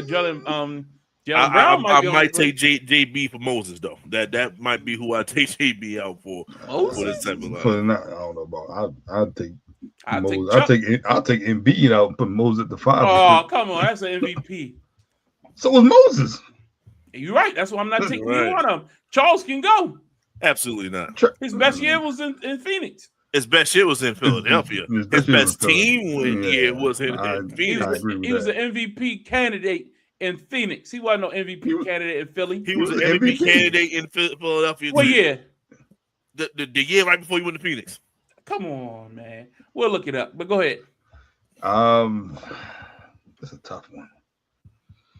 B: I might take JB for Moses though. That might be who I take JB out for.
A: Moses?
B: For this type of line.
C: I don't know about. I'll take Moses. I'll take Embiid out and put Moses at the 5.
A: Oh, come on, that's an MVP.
C: So was Moses.
A: You're right. That's why I'm not taking
B: Right.
A: you on him. Charles can go.
B: Absolutely not.
A: His best year was in Phoenix.
B: His best year was in Philadelphia. His best team year was in Phoenix.
A: He was an MVP candidate in Phoenix. He wasn't no MVP candidate in Philly.
B: He was an MVP candidate in Philadelphia.
A: What year?
B: The year right before he went to Phoenix.
A: Come on, man. We'll look it up. But go ahead.
C: That's a tough one.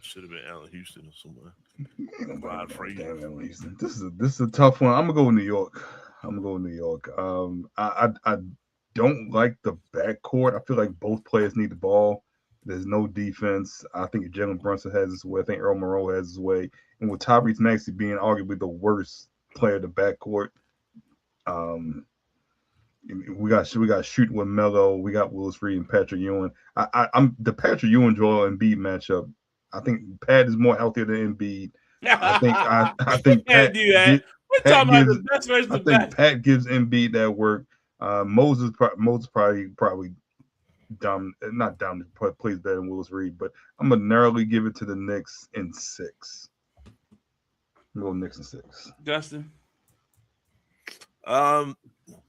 B: Should have been Allen Houston or somewhere.
C: Damn, Allen Houston. This is a tough one. I'm gonna go with New York. I don't like the backcourt. I feel like both players need the ball. There's no defense. I think Jalen Brunson has his way. I think Earl Monroe has his way. And with Tyrese Maxey being arguably the worst player in the backcourt, we got shooting with Melo. We got Willis Reed and Patrick Ewing. I'm the Patrick Ewing Joel Embiid matchup. I think Pat is more healthier than Embiid. I think Pat
A: do that. We're talking about the best versus the best.
C: Pat gives Embiid that work. Moses probably not dominant, plays better than Willis Reed, but I'm gonna narrowly give it to the Knicks in 6. I'm going Knicks in 6.
A: Justin,
B: I'm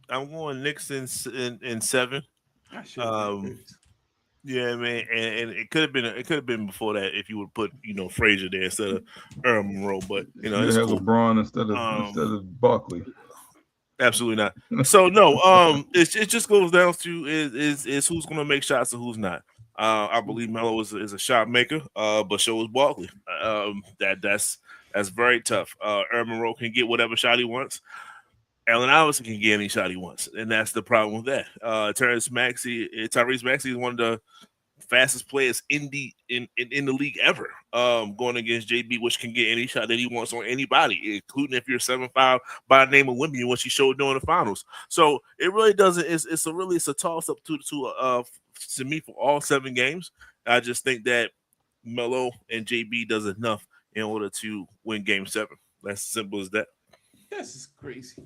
B: going Knicks in 7. Yeah, man, and it could have been before that if you would put Frazier there instead of Earl Monroe, but it's cool.
C: LeBron instead of Barkley.
B: Absolutely not. So no, it just goes down to is who's going to make shots and who's not. I believe Melo is a shot maker, but so is Barkley. That's very tough. Earl Monroe can get whatever shot he wants. Allen Iverson can get any shot he wants, and that's the problem with that. Tyrese Maxey is one of the fastest players in the league ever, going against JB, which can get any shot that he wants on anybody, including if you're 7'5" by the name of Wemby, what she showed during the finals. So it really doesn't. It's a toss up to me for all 7 games. I just think that Melo and JB does enough in order to win Game 7. That's as simple as that.
A: this is crazy.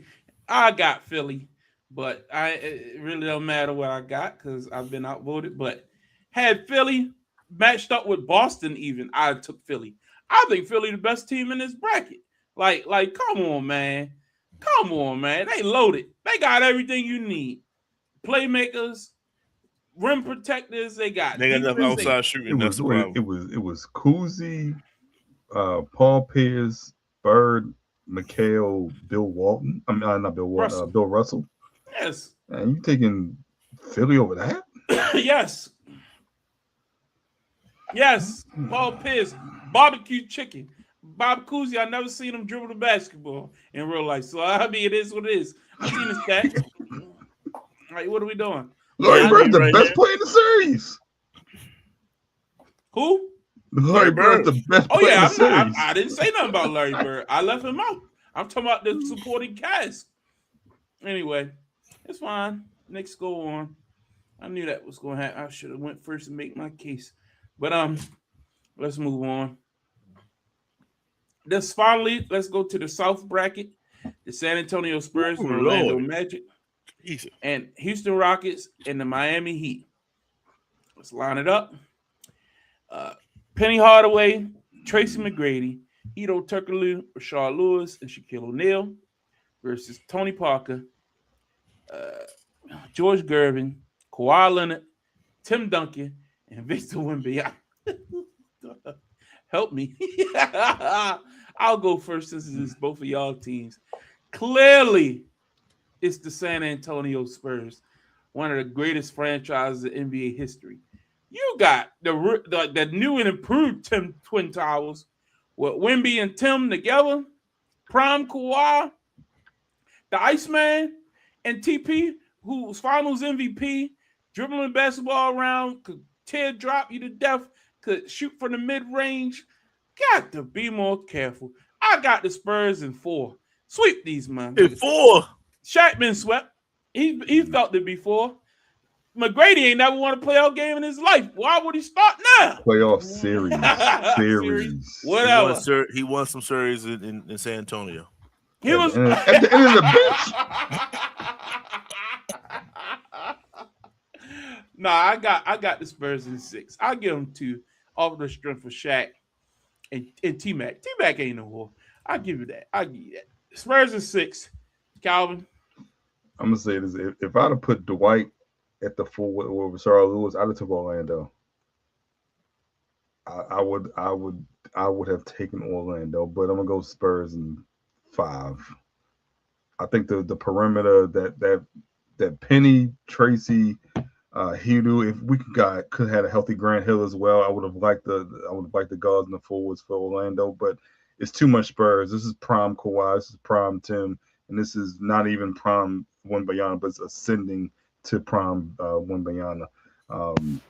A: I got Philly, but it really don't matter what I got because I've been outvoted. But had Philly matched up with Boston, even I took Philly. I think Philly the best team in this bracket. Like, come on, man. They loaded. They got everything you need. Playmakers, rim protectors. They got
B: enough outside shooting. That's the problem.
C: It was Cousy, Paul Pierce, Bird, McHale, Bill Walton. I mean, not Bill Walton.
A: Russell.
C: Bill Russell.
A: Yes.
C: And you taking Philly over that?
A: Yes. Paul Pierce, barbecue chicken. Bob Cousy, I never seen him dribble the basketball in real life. So I mean, it is what it is. I've seen the stats. All right, what are we doing?
C: Larry Bird's the best player in the series.
A: Who?
C: Larry Bird's the best player in the series.
A: I didn't say nothing about Larry Bird. I left him out. I'm talking about the supporting cast. Anyway, it's fine. Next go on. I knew that was going to happen. I should have went first and make my case. But Let's move on. Let's go to the South bracket. The San Antonio Spurs and Orlando Magic.
B: Jesus.
A: And Houston Rockets and the Miami Heat. Let's line it up. Penny Hardaway, Tracy McGrady, Hedo Turkoglu, Rashard Lewis, and Shaquille O'Neal versus Tony Parker, George Gervin, Kawhi Leonard, Tim Duncan, and Victor Wembanyama. Help me. I'll go first since it's both of y'all teams. Clearly, it's the San Antonio Spurs, one of the greatest franchises in NBA history. You got the new and improved Twin Towers with Wemby and Tim together, Prime Kawhi, the Iceman, and TP, who was Finals MVP, dribbling basketball around, could teardrop you to death, could shoot from the mid-range. Got to be more careful. I got the Spurs in 4. Sweep these, man.
B: In 4.
A: Shaq been swept. He felt it before. McGrady ain't never won a playoff game in his life. Why would he start now?
C: Playoff series.
A: Whatever.
B: He won some series in San Antonio.
A: He was
C: at the end of the bench.
A: Nah, I got the Spurs in 6. I'll give them 2 off the strength of Shaq and T-Mac. T-Mac ain't no whore. I'll give you that. Spurs in 6. Calvin.
C: I'm gonna say this: if I'd have put Dwight at the 4 with Rashard Lewis, I'd have took Orlando. I would have taken Orlando, but I'm gonna go Spurs in 5. I think the perimeter that Penny, Tracy, Hedo, if we could have a healthy Grant Hill as well, I would have liked the guards and the forwards for Orlando, but it's too much Spurs. This is prime Kawhi, this is prime Tim, and this is not even prime Wembanyama, but it's ascending to prime Wembanyama. I'm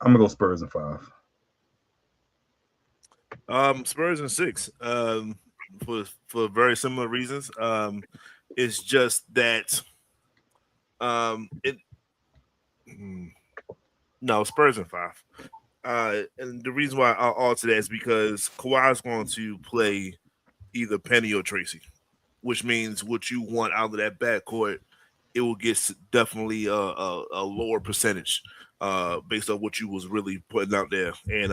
C: gonna go Spurs in 5.
B: Spurs in 6. For very similar reasons. It's just that Spurs in 5. And the reason why I'll alter that is because Kawhi is going to play either Penny or Tracy, which means what you want out of that backcourt, it will get definitely a lower percentage based on what you was really putting out there. And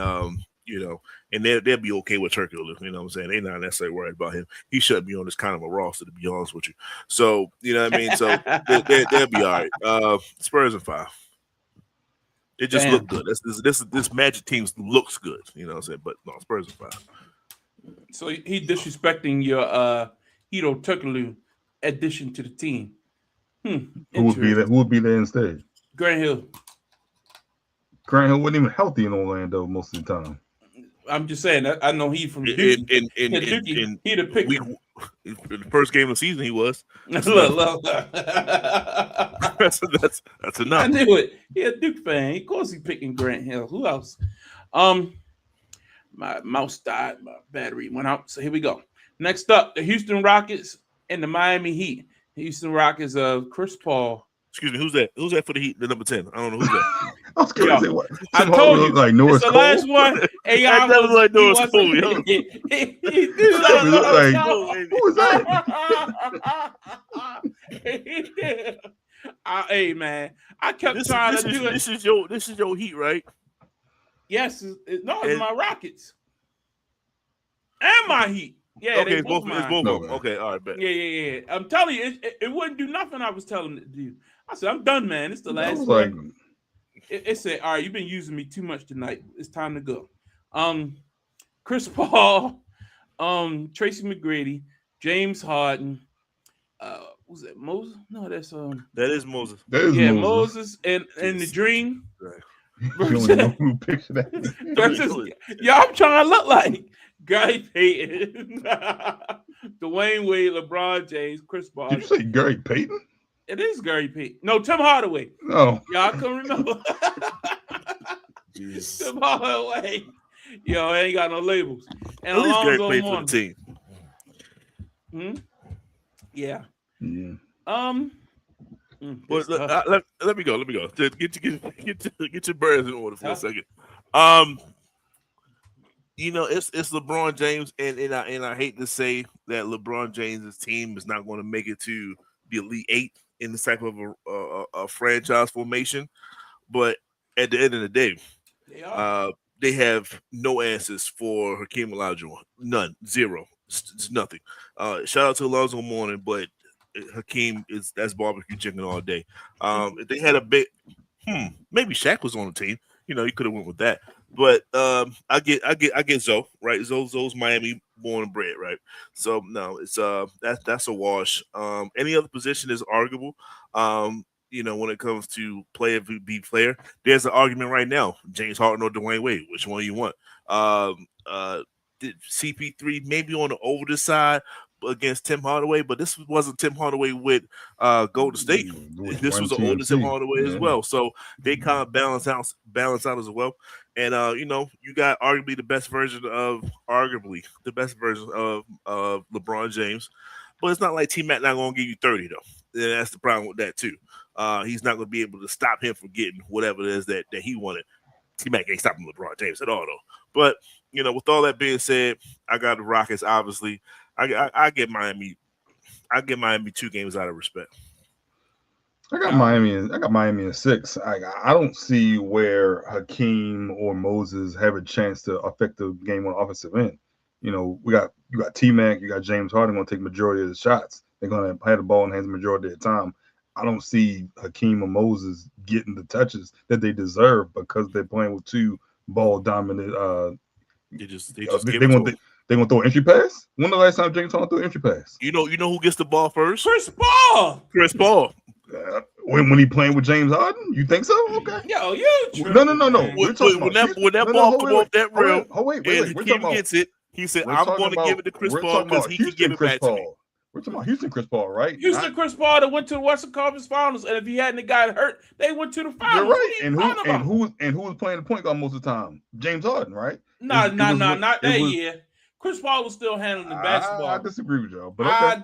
B: and they'll be okay with Turkoglu. You know what I'm saying? They're not necessarily worried about him. He shouldn't be on this kind of a roster, to be honest with you. So, you know what I mean? So they'll be all right. Spurs in 5. It just looked good. This Magic team looks good. You know what I'm saying? But no, Spurs in 5.
A: So he disrespecting your Hedo Turkoglu addition to the team.
C: Who would be there instead?
A: Grant Hill.
C: Grant Hill wasn't even healthy in Orlando most of the time.
A: I'm just saying. I know he from Duke. He the pick.
B: In the first game of the season, he was. That's enough.
A: I knew it. He a Duke fan. Of course, he picking Grant Hill. Who else? My mouse died. My battery went out. So here we go. Next up, the Houston Rockets and the Miami Heat. Houston Rockets of Chris Paul.
B: Excuse me, who's that? Who's that for the Heat? The number 10. I don't know who's that.
C: I was going to say what?
A: I told you.
C: Like Norris
A: it's the
C: Cole.
A: last one. AI
B: was like Norris Cole.
C: Who is that?
A: Hey man, I kept trying to do it.
B: This is your Heat, right?
A: Yes, it's my Rockets and my Heat. Yeah,
B: okay, both of them. Okay, all right, bet.
A: Yeah. I'm telling you, it wouldn't do nothing. I was telling it to do. I said, I'm done, man. It's the last one. It said, all right, you've been using me too much tonight. It's time to go. Chris Paul, Tracy McGrady, James Harden. Was that Moses? No, that's
B: that is Moses.
A: Moses and the Dream.
C: Right. Who picture
A: that? Y'all trying to look like Gary Payton, Dwayne Wade, LeBron James, Chris Paul.
C: Did you say Gary Payton?
A: It is Gary Payton. No, Tim Hardaway.
C: No.
A: Y'all can remember. Tim Hardaway. Yo, I ain't got no labels. And
B: at least Gary
A: Alonzo
B: played
A: Mourning.
B: for the team.
A: Yeah.
B: Let me go. Get your birds in order for a second. It's LeBron James, and I hate to say that LeBron James's team is not going to make it to the Elite Eight in this type of a franchise formation. But at the end of the day,
A: They are.
B: they have no answers for Hakeem Olajuwon. None, zero, it's nothing. Shout out to Alonzo Mourning, but Hakeem that's barbecue chicken all day. If they had a big, maybe Shaq was on the team. You could have went with that. But I get Zoe, right? Zoe's Miami born and bred, right? So no, it's that's a wash. Any other position is arguable. When it comes to player v player, there's an argument right now: James Harden or Dwayne Wade. Which one you want? CP3 maybe on the older side against Tim Hardaway, but this wasn't Tim Hardaway with Golden State. This was the older Tim Hardaway as well. So they kind of balance out as well. And you got arguably the best version of LeBron James, but it's not like T-Mac not going to give you 30 though. And that's the problem with that too. He's not going to be able to stop him from getting whatever it is that he wanted. T-Mac ain't stopping LeBron James at all though. But with all that being said, I got the Rockets. Obviously, I get Miami. I get Miami 2 games out of respect.
C: I got Miami in 6. I don't see where Hakeem or Moses have a chance to affect the game on the offensive end. You got T-Mac, you got James Harden going to take majority of the shots. They're going to have the ball in hands the majority of the time. I don't see Hakeem or Moses getting the touches that they deserve because they're playing with 2 ball dominant. They gonna throw an entry pass. When the last time James Harden threw an entry pass?
B: You know who gets the ball first?
A: Chris Paul.
C: When he playing with James Harden, you think so? Okay.
A: No.
B: When that ball come off that rim, and Hakeem gets it, he said, "I'm going to give it to Chris Paul because he can give it back to me."
C: We're talking about Houston Chris Paul, right?
A: Chris Paul that went to the Western Conference Finals, and if he hadn't got hurt, they went to the finals.
C: You're right. And who was playing the point guard most of the time? James Harden, right?
A: Not that year. Chris Paul was still handling the basketball.
C: I disagree with y'all, but okay.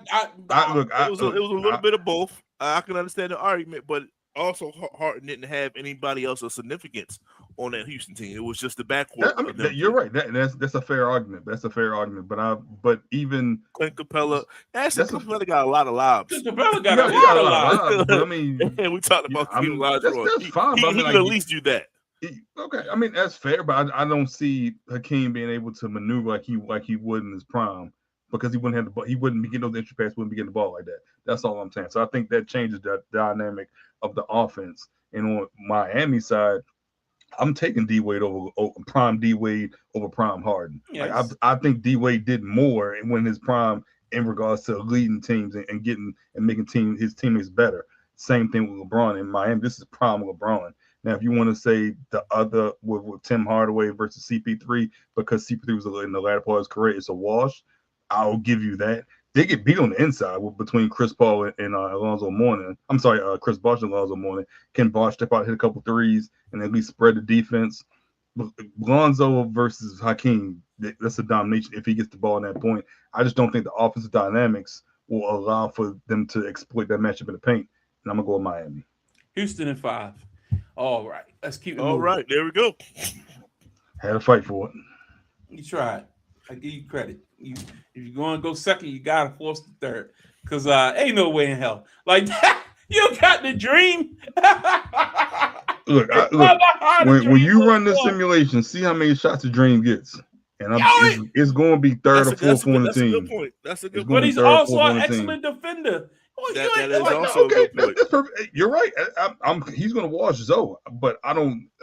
B: It was a little bit of both. I can understand the argument, but also Harden didn't have anybody else of significance on that Houston team. It was just the backcourt.
C: You're right. That's a fair argument. But even
B: Clint Capella, Capella got a lot of lobs.
A: Clint Capella got a lot of lobs.
C: But I mean,
B: and we talked about
C: that's fine.
B: He can at least do that.
C: Okay, I mean that's fair, but I don't see Hakeem being able to maneuver like he would in his prime because he wouldn't have the ball. He wouldn't be getting those entry passes. Wouldn't be getting the ball like that. That's all I'm saying. So I think that changes the dynamic of the offense. And on Miami side, I'm taking D Wade over prime D Wade over prime Harden. Yes. Like I think D Wade did more when his prime in regards to leading teams and getting and making his teammates better. Same thing with LeBron in Miami. This is prime LeBron. Now, if you want to say the other with Tim Hardaway versus CP3, because CP3 was in the latter part of his career, it's a wash. I'll give you that. They get beat on the inside between Chris Paul and Alonzo Mourning. I'm sorry, Chris Bosh and Alonzo Mourning. Can Bosh step out, hit a couple threes, and at least spread the defense? Lonzo versus Hakeem, that's a domination if he gets the ball in that point. I just don't think the offensive dynamics will allow for them to exploit that matchup in the paint. And I'm going to go with Miami.
A: Houston in 5. All right, let's keep it moving.
B: All right, there we go.
C: Had a fight for it.
A: You tried. I give you credit. If you're going to go second, you got to force the third. Because ain't no way in hell. Like that, you got the dream.
C: Look, when you run the simulation, see how many shots the dream gets. And it's going to be third or fourth on the team.
B: That's a good point.
A: But he's also an excellent defender.
B: That is also a good point.
C: That's perfect. You're right. He's going to wash Zoe, but I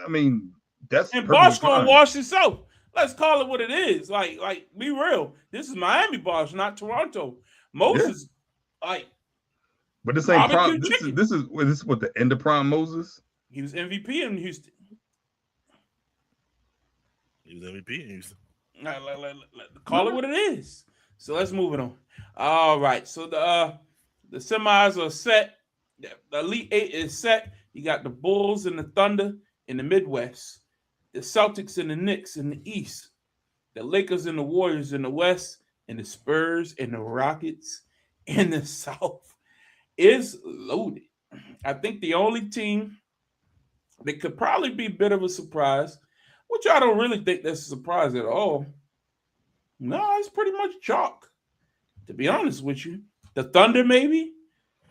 C: mean, that's
A: and Bosh going to wash himself. Let's call it what it is. Like, be real. This is Miami Bosh, not Toronto. Moses,
C: but this ain't prime. This is what the end of prime Moses.
A: He was MVP in Houston. Call it what it is. So let's move it on. All right. So the semis are set. The Elite Eight is set. You got the Bulls and the Thunder in the Midwest, the Celtics and the Knicks in the East, the Lakers and the Warriors in the West, and the Spurs and the Rockets in the South. Is loaded. I think the only team that could probably be a bit of a surprise, which I don't really think that's a surprise at all, No, it's pretty much chalk. To be honest with you, the Thunder maybe.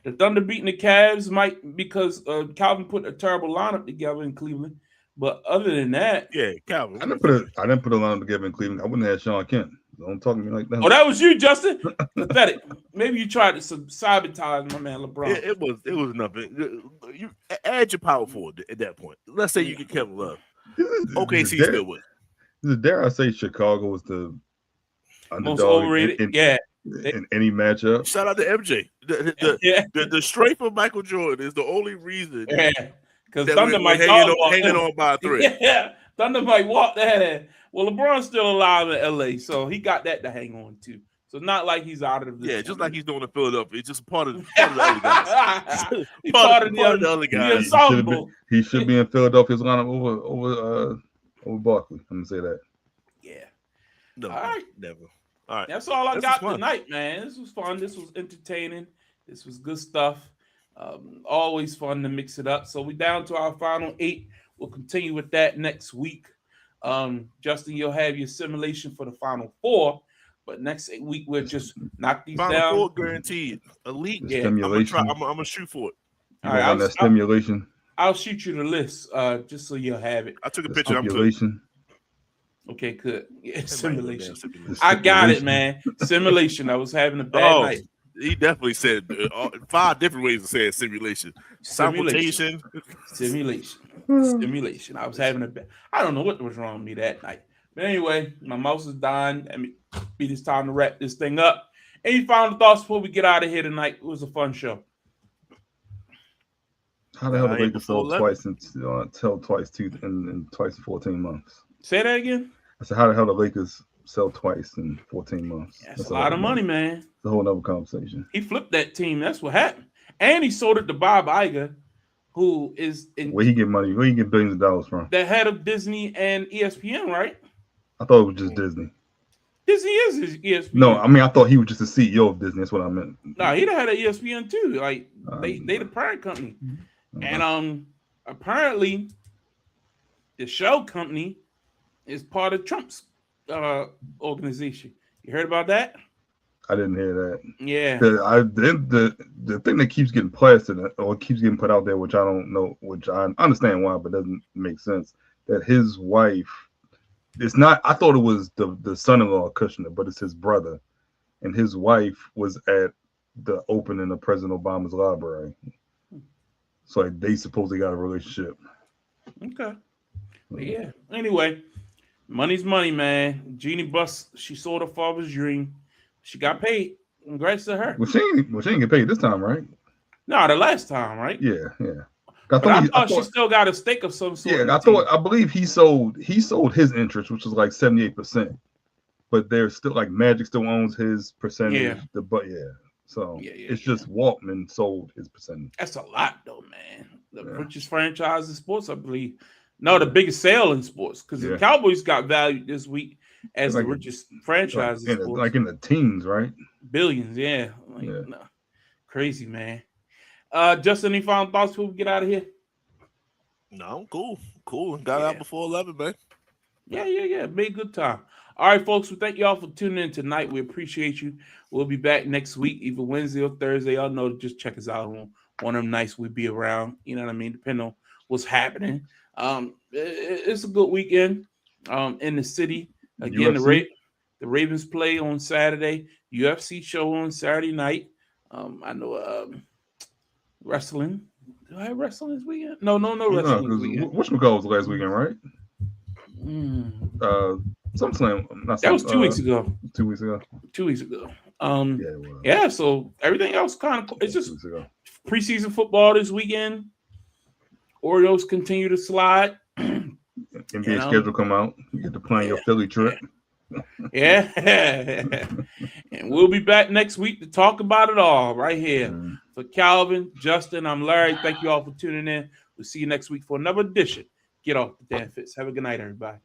A: The Thunder beating the Cavs might because Calvin put a terrible lineup together in Cleveland. But other than that,
B: Yeah, Calvin.
C: I didn't put a line together in Cleveland. I wouldn't have Sean Kemp. Don't talk to me like that.
A: oh, that was you, Justin. Pathetic. Maybe you tried to sabotage my man LeBron.
B: It was nothing. You add your power forward at that point. Let's say you get Kevin Love. OKC still with.
C: Dare I say Chicago was the
A: Most
C: underdog
A: overrated?
C: in any matchup?
B: Shout out to MJ. The strength of Michael Jordan is the only reason.
A: Yeah, because
B: that
A: Thunder
B: we're
A: might
B: hanging on by a thread.
A: Yeah, Thunder might walk that. Well, LeBron's still alive in LA, so he got that to hang on to. So not like he's out of the
B: just like he's doing in Philadelphia. It's just part of the other guys.
A: He's part of the
B: other guys.
C: He should be in Philadelphia's lineup over Barkley. I'm gonna say that.
A: Yeah.
B: No,
A: all right.
B: Never. All right.
A: That's all I got tonight, man. This was fun. This was entertaining. This was good stuff. Always fun to mix it up. So we're down to our final 8. We'll continue with that next week. Justin, you'll have your simulation for the final 4. But next week we'll just knock these
B: final
A: down.
B: 4 guaranteed. Elite.
C: Yeah. I'm
B: gonna shoot for it.
C: All right, that stimulation.
A: I'll shoot you the list, just so you'll have it.
B: I took a picture.
C: Simulation.
A: Okay, good. Yeah, simulation. I got it, man. Simulation. I was having a bad night.
B: He definitely said 5 different ways to say it. Simulation. Simulation.
A: Simulation. I was having a bad. I don't know what was wrong with me that night. But anyway, my mouse is dying. I mean, it's time to wrap this thing up. Any final thoughts before we get out of here tonight? It was a fun show.
C: How the hell did Lakers sell twice in 14 months?
A: Say that again.
C: I said, how the hell the Lakers sell twice in 14 months?
A: That's a lot of money, man.
C: It's a whole nother conversation.
A: He flipped that team. That's what happened. And he sold it to Bob Iger, who is
C: where he get money? Where he get billions of dollars from?
A: The head of Disney and ESPN, right?
C: I thought it was just Disney.
A: Disney is his ESPN.
C: No, I mean I thought he was just the CEO of Disney. That's what I meant.
A: No, he the head of ESPN too. Like they the parent company. And apparently the shell company is part of Trump's organization. You heard about that?
C: I didn't hear that.
A: Yeah.
C: The thing that keeps getting plastered or keeps getting put out there, which I don't know, which I understand why, but doesn't make sense, that his wife, it's not, I thought it was the son-in-law of Kushner, but it's his brother. And his wife was at the opening of President Obama's library. So they supposedly got a relationship.
A: Okay. But yeah. Anyway, money's money, man. Jeannie Buss, she sold her father's dream. She got paid. Congrats to her.
C: Well, she ain't get paid this time, right?
A: No, the last time, right?
C: Yeah.
A: I thought she still got a stake of some sort.
C: Yeah, I believe he sold his interest, which was like 78%. But there's still like Magic still owns his percentage.
A: Yeah.
C: So it's just Waltman sold his percentage.
A: That's a lot, though, man. The richest franchise in sports, I believe. No, the biggest sale in sports, because the Cowboys got valued this week as the richest franchise in sports.
C: Like in the teens, right?
A: Billions, yeah. No. Crazy, man. Justin, any final thoughts before we get out of here?
B: No, cool. Got out before 11, man.
A: Yeah. Made good time. All right, folks, we thank y'all for tuning in tonight. We appreciate you. We'll be back next week, either Wednesday or Thursday. Y'all know, just check us out on one of them nights we'll be around. You know what I mean? Depending on what's happening. It's a good weekend in the city. Again, the Ravens play on Saturday. UFC show on Saturday night. I know wrestling. Do I have wrestling this weekend? No wrestling this weekend.
C: Whatchamacallit was last weekend, right? SummerSlam.
A: That was 2 weeks ago.
C: 2 weeks ago.
A: 2 weeks ago. So everything else kind of, it's just preseason football this weekend. Orioles continue to slide.
C: NBA schedule come out. You get to plan your Philly trip.
A: Yeah. And we'll be back next week to talk about it all right here. For Calvin, Justin, I'm Larry. Thank you all for tuning in. We'll see you next week for another edition. Get off the damn fits. Have a good night, everybody.